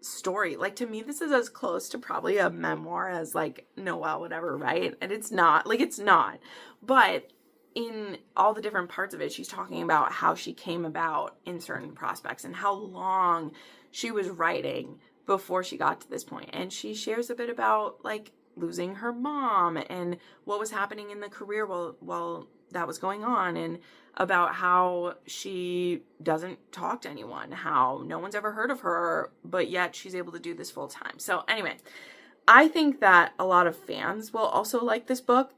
Speaker 1: story. Like, to me, this is as close to probably a memoir as like Noelle, whatever, right? And it's not. Like, it's not. But in all the different parts of it, she's talking about how she came about in certain prospects and how long she was writing before she got to this point. And she shares a bit about like losing her mom and what was happening in the career while that was going on, and about how she doesn't talk to anyone, how no one's ever heard of her, but yet she's able to do this full time. So anyway, I think that a lot of fans will also like this book.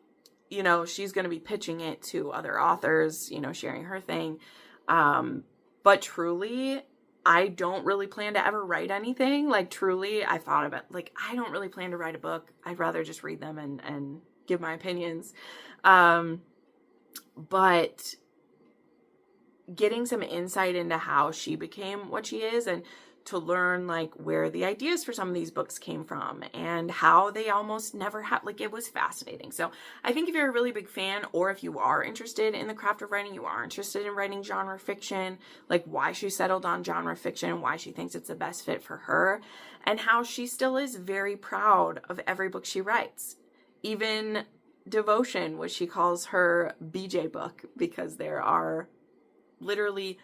Speaker 1: You know, she's going to be pitching it to other authors, you know, sharing her thing. But truly, I don't really plan to ever write anything. Like, truly, I thought about, like, I don't really plan to write a book. I'd rather just read them and give my opinions. But getting some insight into how she became what she is, and to learn like where the ideas for some of these books came from and how they almost never had, like, it was fascinating. So I think if you're a really big fan, or if you are interested in the craft of writing, you are interested in writing genre fiction, like why she settled on genre fiction, why she thinks it's the best fit for her, and how she still is very proud of every book she writes. Even Devotion, which she calls her BJ book, because there are literally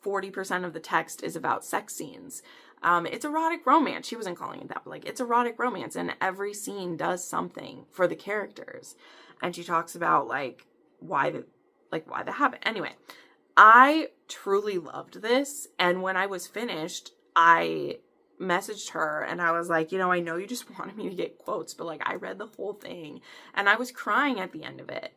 Speaker 1: 40% of the text is about sex scenes. It's erotic romance. She wasn't calling it that, but like, it's erotic romance, and every scene does something for the characters. And she talks about like why that happened. Anyway, I truly loved this. And when I was finished, I messaged her and I was like, you know, I know you just wanted me to get quotes, but like, I read the whole thing and I was crying at the end of it.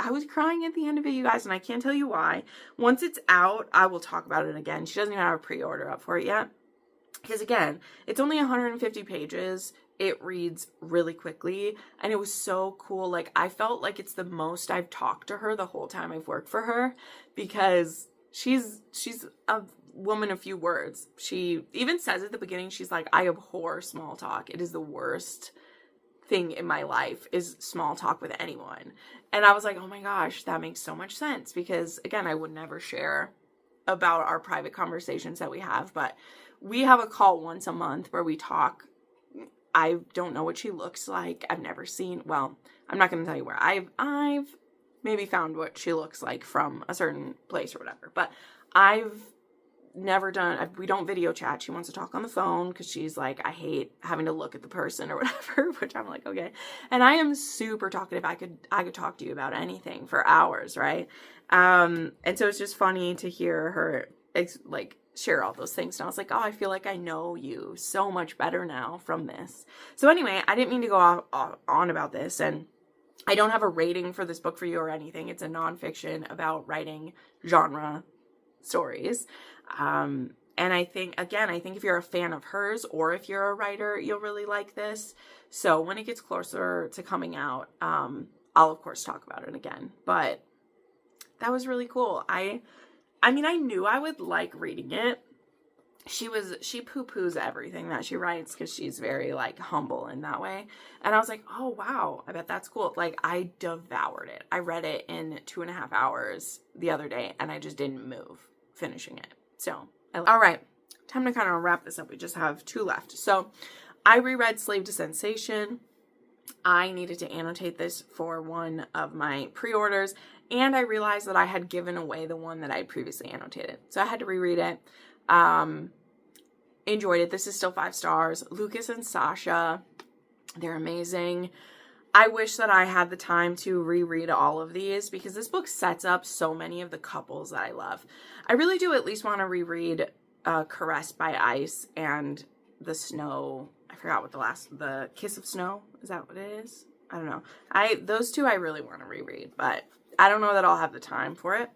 Speaker 1: You guys, and I can't tell you why. Once it's out, I will talk about it again. She doesn't even have a pre-order up for it yet. Because again, it's only 150 pages. It reads really quickly, and it was so cool. Like, I felt like it's the most I've talked to her the whole time I've worked for her, because she's a woman of few words. She even says at the beginning, she's like, I abhor small talk. It is the worst thing in my life, is small talk with anyone. And I was like, oh my gosh, that makes so much sense, because again, I would never share about our private conversations that we have, but we have a call once a month where we talk. I don't know what she looks like. I've never seen, well, I'm not going to tell you where. I've maybe found what she looks like from a certain place or whatever, but I've never done, we don't video chat. She wants to talk on the phone because she's like, I hate having to look at the person or whatever, which I'm like, okay. And I am super talkative. I could talk to you about anything for hours, right? And so it's just funny to hear her like share all those things. And I was like, oh, I feel like I know you so much better now from this. So anyway, I didn't mean to go on about this, and I don't have a rating for this book for you or anything. It's a nonfiction about writing genre stories. And I think if you're a fan of hers or if you're a writer, you'll really like this. So when it gets closer to coming out, I'll of course talk about it again. But that was really cool. I mean, I knew I would like reading it. She poo-poos everything that she writes because she's very like humble in that way. And I was like, oh wow, I bet that's cool. Like, I devoured it. I read it in 2.5 hours the other day and I just didn't move finishing it. So, all right, time to kind of wrap this up. We just have 2 left. So I reread Slave to Sensation. I needed to annotate this for one of my pre-orders, and I realized that I had given away the one that I had previously annotated. So I had to reread it. Enjoyed it. This is still 5 stars. Lucas and Sasha, they're amazing. I wish that I had the time to reread all of these because this book sets up so many of the couples that I love. I really do at least want to reread Caressed by Ice and The Snow. I forgot what the Kiss of Snow. Is that what it is? I don't know. Those 2 I really want to reread, but I don't know that I'll have the time for it.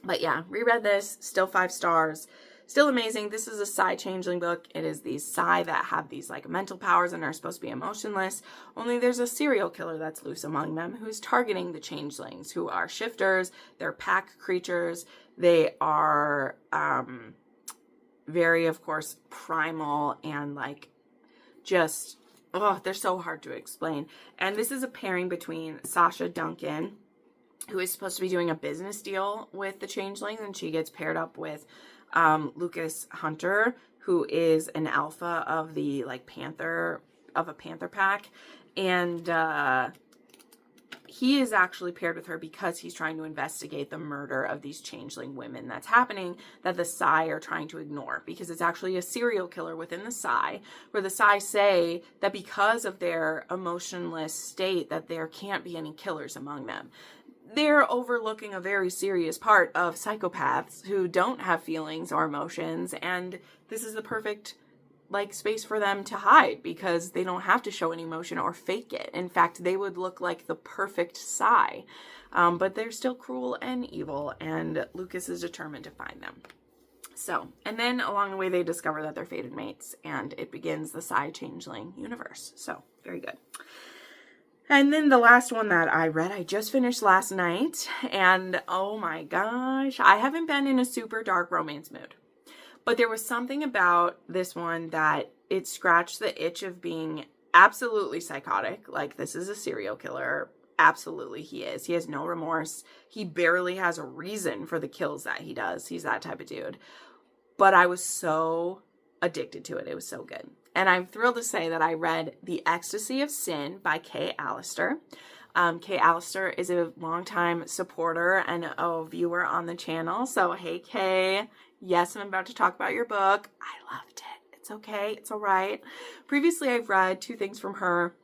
Speaker 1: But yeah, reread this, still 5 stars. Still amazing. This is a Psy changeling book. It is these Psy that have these like mental powers and are supposed to be emotionless. Only there's a serial killer that's loose among them who's targeting the changelings, who are shifters. They're pack creatures. They are very, of course, primal and like just, oh, they're so hard to explain. And this is a pairing between Sasha Duncan, who is supposed to be doing a business deal with the changelings, and she gets paired up with Lucas Hunter, who is an alpha of the like panther pack, and he is actually paired with her because he's trying to investigate the murder of these changeling women that's happening, that the Psy are trying to ignore, because it's actually a serial killer within the Psy, where the Psy say that because of their emotionless state that there can't be any killers among them. They're overlooking a very serious part of psychopaths who don't have feelings or emotions, and this is the perfect like space for them to hide because they don't have to show any emotion or fake it. In fact, they would look like the perfect Psy, but they're still cruel and evil, and Lucas is determined to find them. So, and then along the way they discover that they're fated mates, and it begins the Psy changeling universe. So, very good. And then the last one that I read, I just finished last night, and oh my gosh, I haven't been in a super dark romance mood. But there was something about this one that it scratched the itch of being absolutely psychotic. Like, this is a serial killer. Absolutely he is. He has no remorse. He barely has a reason for the kills that he does. He's that type of dude. But I was so addicted to it. It was so good. And I'm thrilled to say that I read The Ecstasy of Sin by Kay Allister. Kay Allister is a longtime supporter and a viewer on the channel. So, hey, Kay. Yes, I'm about to talk about your book. I loved it. It's okay. It's all right. Previously, I've read 2 things from her.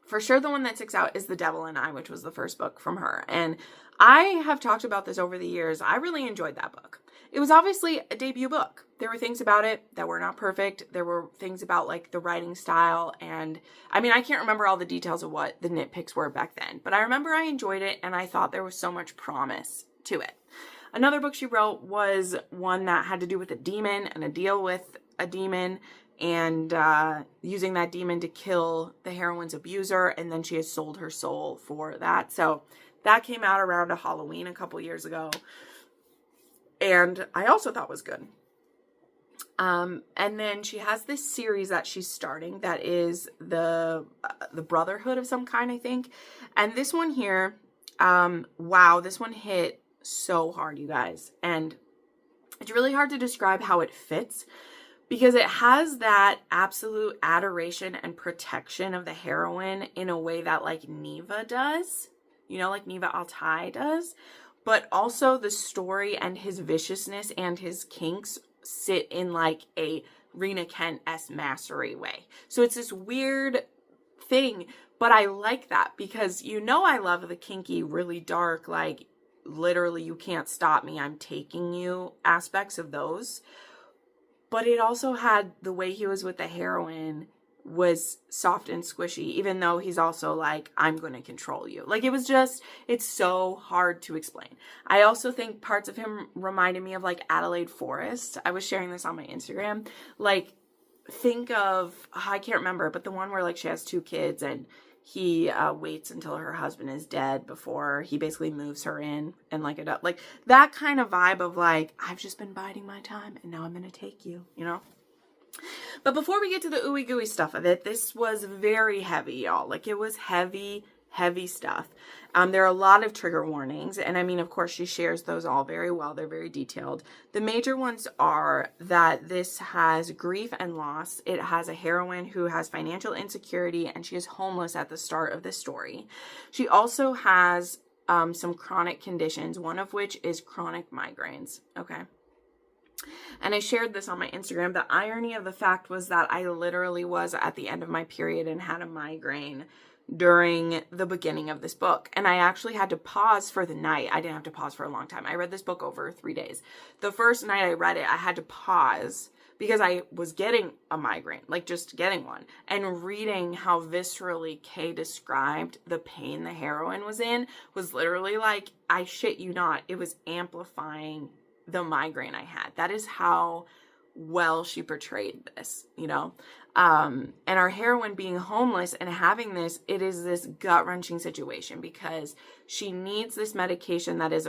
Speaker 1: For sure, the one that sticks out is The Devil and I, which was the first book from her. And I have talked about this over the years. I really enjoyed that book. It was obviously a debut book. There were things about it that were not perfect. There were things about like the writing style. And I mean, I can't remember all the details of what the nitpicks were back then. But I remember I enjoyed it and I thought there was so much promise to it. Another book she wrote was one that had to do with a demon and a deal with a demon, and using that demon to kill the heroine's abuser, and then she has sold her soul for that. So that came out around a Halloween a couple years ago, and I also thought was good. And then she has this series that she's starting that is the Brotherhood of some kind, I think. And this one here, wow, this one hit so hard, you guys. And it's really hard to describe how it fits because it has that absolute adoration and protection of the heroine in a way that like Neva does, you know, like Neva Altai does, but also the story and his viciousness and his kinks sit in like a Rena Kent-esque mastery way. So it's this weird thing, but I like that because, you know, I love the kinky, really dark, like literally you can't stop me, I'm taking you aspects of those. But it also had the way he was with the heroine was soft and squishy, even though he's also like, I'm going to control you. Like, it was just, it's so hard to explain. I also think parts of him reminded me of like Adelaide Forrest. I was sharing this on my Instagram. Like, think of, I can't remember, but the one where like she has 2 kids and he waits until her husband is dead before he basically moves her in, and like that kind of vibe of like, I've just been biding my time and now I'm going to take you, you know? But before we get to the ooey gooey stuff of it, this was very heavy, y'all. Like, it was heavy stuff. There are a lot of trigger warnings. And I mean, of course, she shares those all very well. They're very detailed. The major ones are that this has grief and loss. It has a heroine who has financial insecurity, and she is homeless at the start of the story. She also has some chronic conditions, one of which is chronic migraines. Okay. And I shared this on my Instagram. The irony of the fact was that I literally was at the end of my period and had a migraine during the beginning of this book. And I actually had to pause for the night. I didn't have to pause for a long time. I read this book over 3 days. The first night I read it, I had to pause because I was getting a migraine, like just getting one. And reading how viscerally Kay described the pain the heroine was in was literally like, I shit you not, it was amplifying the migraine I had. That is how well she portrayed this, you know? And our heroine being homeless and having this, it is this gut-wrenching situation because she needs this medication that is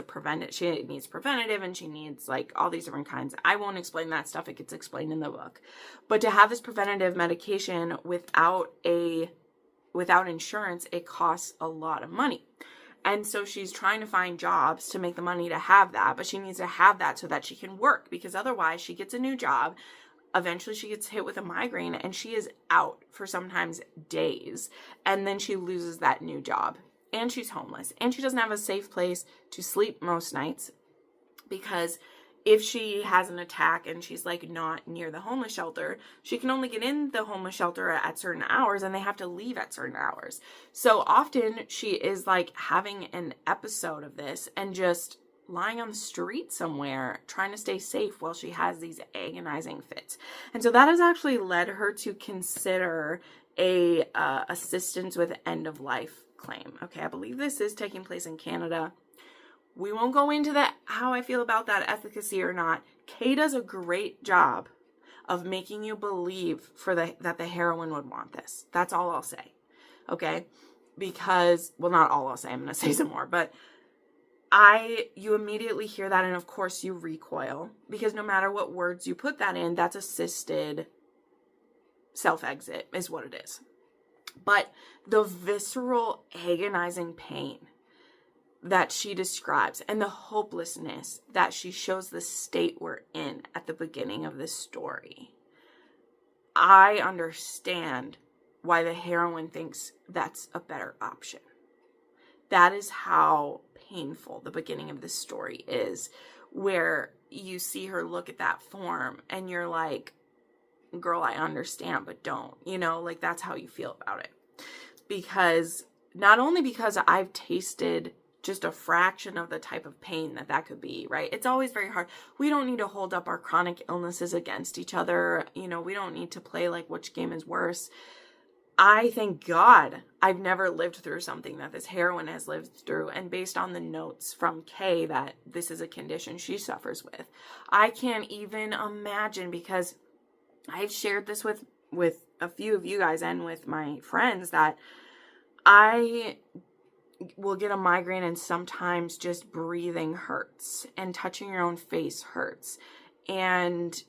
Speaker 1: she needs preventative, and she needs like all these different kinds. I won't explain that stuff. It gets explained in the book. But to have this preventative medication without insurance, it costs a lot of money. And so she's trying to find jobs to make the money to have that, but she needs to have that so that she can work, because otherwise she gets a new job. Eventually she gets hit with a migraine and she is out for sometimes days. And then she loses that new job, and she's homeless, and she doesn't have a safe place to sleep most nights, because if she has an attack and she's like not near the homeless shelter, she can only get in the homeless shelter at certain hours, and they have to leave at certain hours. So often she is like having an episode of this and just lying on the street somewhere trying to stay safe while she has these agonizing fits. And so that has actually led her to consider a assistance with end of life claim. Okay, I believe this is taking place in Canada. We won't go into that, how I feel about that efficacy or not. Kay does a great job of making you believe that the heroine would want this. That's all I'll say. Okay? Because, well, not all I'll say. I'm going to say some more. But you immediately hear that, and of course you recoil, because no matter what words you put that in, that's assisted self-exit is what it is. But the visceral, agonizing pain that she describes and the hopelessness that she shows the state we're in at the beginning of this story, I understand why the heroine thinks that's a better option. That is how painful the beginning of this story is, where you see her look at that form and you're like, girl, I understand, but don't, you know, like that's how you feel about it. Because not only because I've tasted just a fraction of the type of pain that could be, right? It's always very hard. We don't need to hold up our chronic illnesses against each other. You know, we don't need to play like which game is worse. I thank God I've never lived through something that this heroine has lived through. And based on the notes from Kay that this is a condition she suffers with, I can't even imagine, because I've shared this with a few of you guys and with my friends, that I will get a migraine and sometimes just breathing hurts and touching your own face hurts. And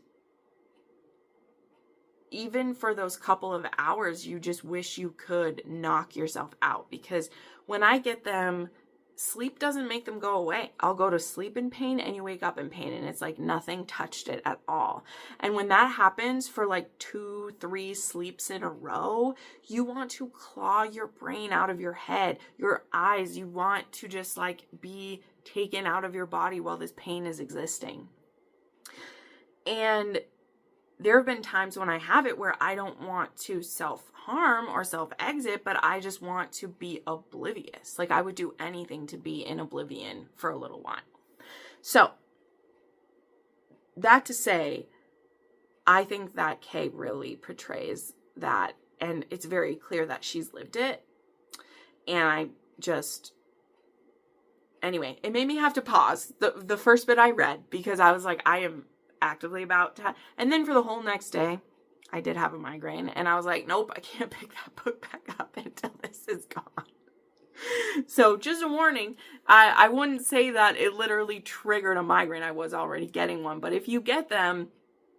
Speaker 1: even for those couple of hours, you just wish you could knock yourself out, because when I get them, sleep doesn't make them go away. I'll go to sleep in pain and you wake up in pain, and it's like nothing touched it at all. And when that happens for like 2-3 sleeps in a row, you want to claw your brain out of your head, your eyes, you want to just like be taken out of your body while this pain is existing. And there have been times when I have it where I don't want to self-harm or self-exit, but I just want to be oblivious. Like I would do anything to be in oblivion for a little while. So that to say, I think that Kay really portrays that and it's very clear that she's lived it. And anyway, it made me have to pause the first bit I read, because I was like, I am actively about to, and then for the whole next day, I did have a migraine, and I was like, nope, I can't pick that book back up until this is gone. So just a warning, I wouldn't say that it literally triggered a migraine. I was already getting one, but if you get them,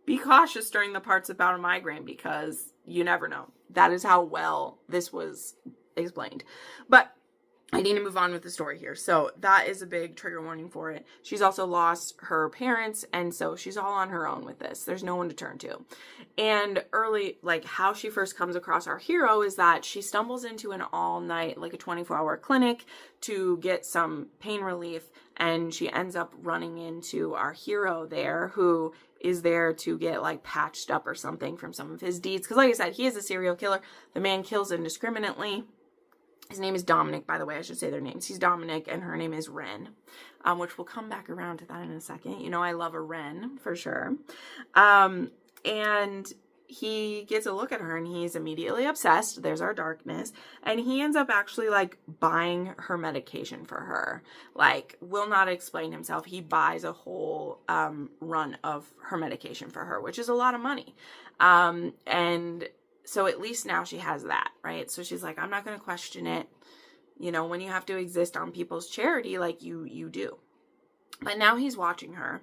Speaker 1: be cautious during the parts about a migraine, because you never know. That is how well this was explained. But I need to move on with the story here. So that is a big trigger warning for it. She's also lost her parents, and so she's all on her own with this. There's no one to turn to. And early, like, how she first comes across our hero is that she stumbles into an all-night, like a 24-hour clinic to get some pain relief, and she ends up running into our hero there, who is there to get, like, patched up or something from some of his deeds. Because like I said, he is a serial killer. The man kills indiscriminately. His name is Dominic, by the way. I should say their names. He's Dominic, and her name is Ren, which we'll come back around to that in a second. You know, I love a Ren, for sure. And he gets a look at her, and he's immediately obsessed. There's our darkness. And he ends up actually, like, buying her medication for her. Like, will not explain himself. He buys a whole run of her medication for her, which is a lot of money. And so at least now she has that, right? So she's like, I'm not going to question it. You know, when you have to exist on people's charity, like you do. But now he's watching her,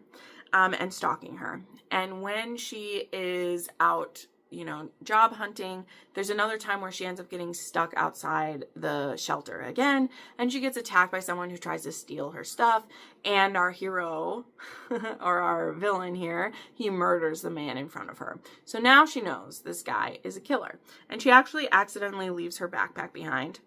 Speaker 1: and stalking her. And when she is out, you know, job hunting, there's another time where she ends up getting stuck outside the shelter again, and she gets attacked by someone who tries to steal her stuff, and our hero, or our villain here, he murders the man in front of her. So now she knows this guy is a killer, and she actually accidentally leaves her backpack behind.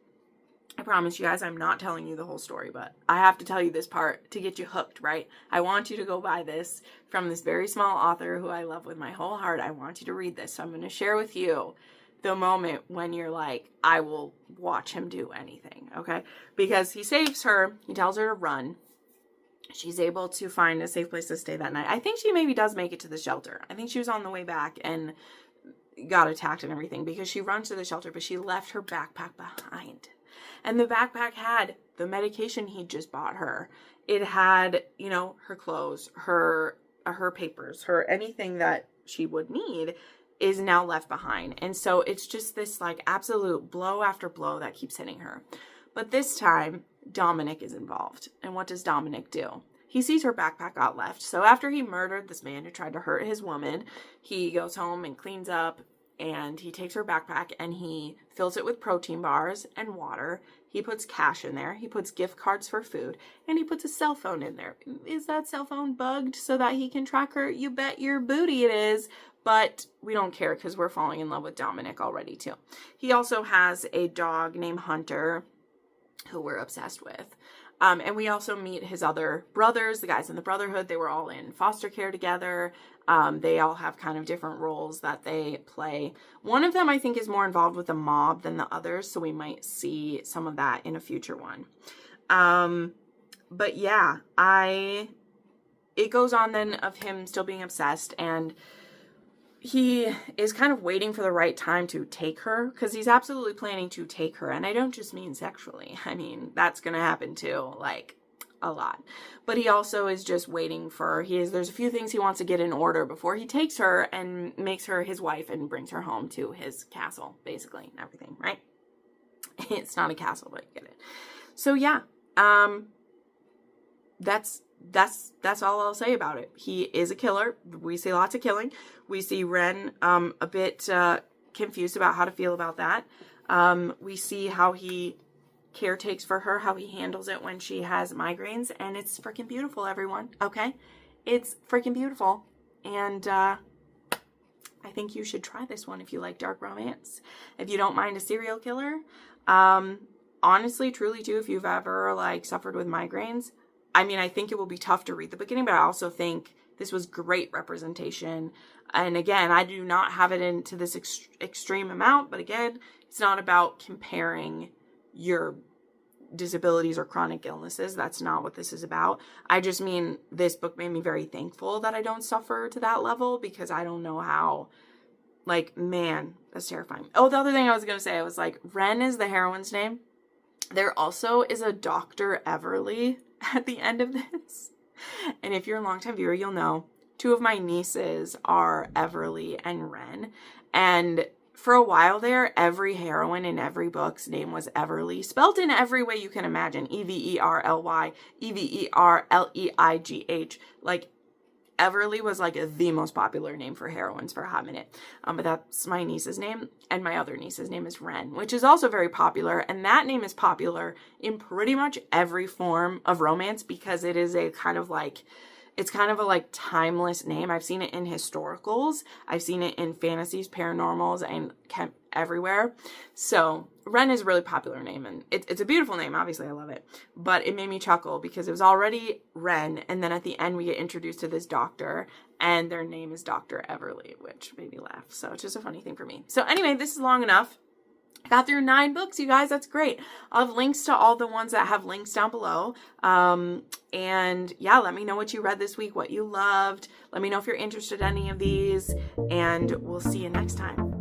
Speaker 1: I promise you guys, I'm not telling you the whole story, but I have to tell you this part to get you hooked, right? I want you to go buy this from this very small author who I love with my whole heart. I want you to read this. So I'm going to share with you the moment when you're like, I will watch him do anything, okay? Because he saves her. He tells her to run. She's able to find a safe place to stay that night. I think she maybe does make it to the shelter. I think she was on the way back and got attacked and everything, because she runs to the shelter, but she left her backpack behind. And the backpack had the medication he just bought her. It had, you know, her clothes, her papers, her anything that she would need is now left behind. And so it's just this like absolute blow after blow that keeps hitting her. But this time, Dominic is involved. And what does Dominic do? He sees her backpack got left. So after he murdered this man who tried to hurt his woman, he goes home and cleans up. And he takes her backpack and he fills it with protein bars and water. He puts cash in there. He puts gift cards for food. And he puts a cell phone in there. Is that cell phone bugged so that he can track her? You bet your booty it is. But we don't care because we're falling in love with Dominic already too. He also has a dog named Hunter who we're obsessed with. And we also meet his other brothers, the guys in the Brotherhood. They were all in foster care together. They all have kind of different roles that they play. One of them, I think, is more involved with the mob than the others, so we might see some of that in a future one. But yeah, it goes on then of him still being obsessed, and he is kind of waiting for the right time to take her, because he's absolutely planning to take her. And I don't just mean sexually. I mean, that's going to happen too, like a lot. But he also is just waiting for, there's a few things he wants to get in order before he takes her and makes her his wife and brings her home to his castle, basically, and everything, right? It's not a castle, but you get it. So yeah, that's all I'll say about it. He is a killer. We see lots of killing. We see Ren a bit confused about how to feel about that. We see how he caretakes for her, how he handles it when she has migraines, and it's freaking beautiful, everyone. Okay? It's freaking beautiful. And I think you should try this one if you like dark romance. If you don't mind a serial killer. Honestly, truly too, if you've ever like suffered with migraines, I mean, I think it will be tough to read the beginning, but I also think this was great representation. And again, I do not have it into this extreme amount, but again, it's not about comparing your disabilities or chronic illnesses. That's not what this is about. I just mean this book made me very thankful that I don't suffer to that level, because I don't know how Like, man, that's terrifying. Oh, the other thing I was going to say, I was like, Ren is the heroine's name. There also is a Dr. Everly at the end of this. And if you're a longtime viewer, you'll know 2 of my nieces are Everly and Ren. And for a while there, every heroine in every book's name was Everly, spelled in every way you can imagine. Everly, Everleigh. Like, Everly was like the most popular name for heroines for a hot minute. But that's my niece's name, and my other niece's name is Ren, which is also very popular. And that name is popular in pretty much every form of romance because it is a kind of like, it's kind of a like timeless name. I've seen it in historicals. I've seen it in fantasies, paranormals, and everywhere. So Ren is a really popular name, and it's a beautiful name. Obviously, I love it. But it made me chuckle because it was already Ren, and then at the end we get introduced to this doctor, and their name is Dr. Everly, which made me laugh. So it's just a funny thing for me. So anyway, this is long enough. I got through 9 books, you guys. That's great. I'll have links to all the ones that have links down below. And yeah, let me know what you read this week, what you loved. Let me know if you're interested in any of these, and we'll see you next time.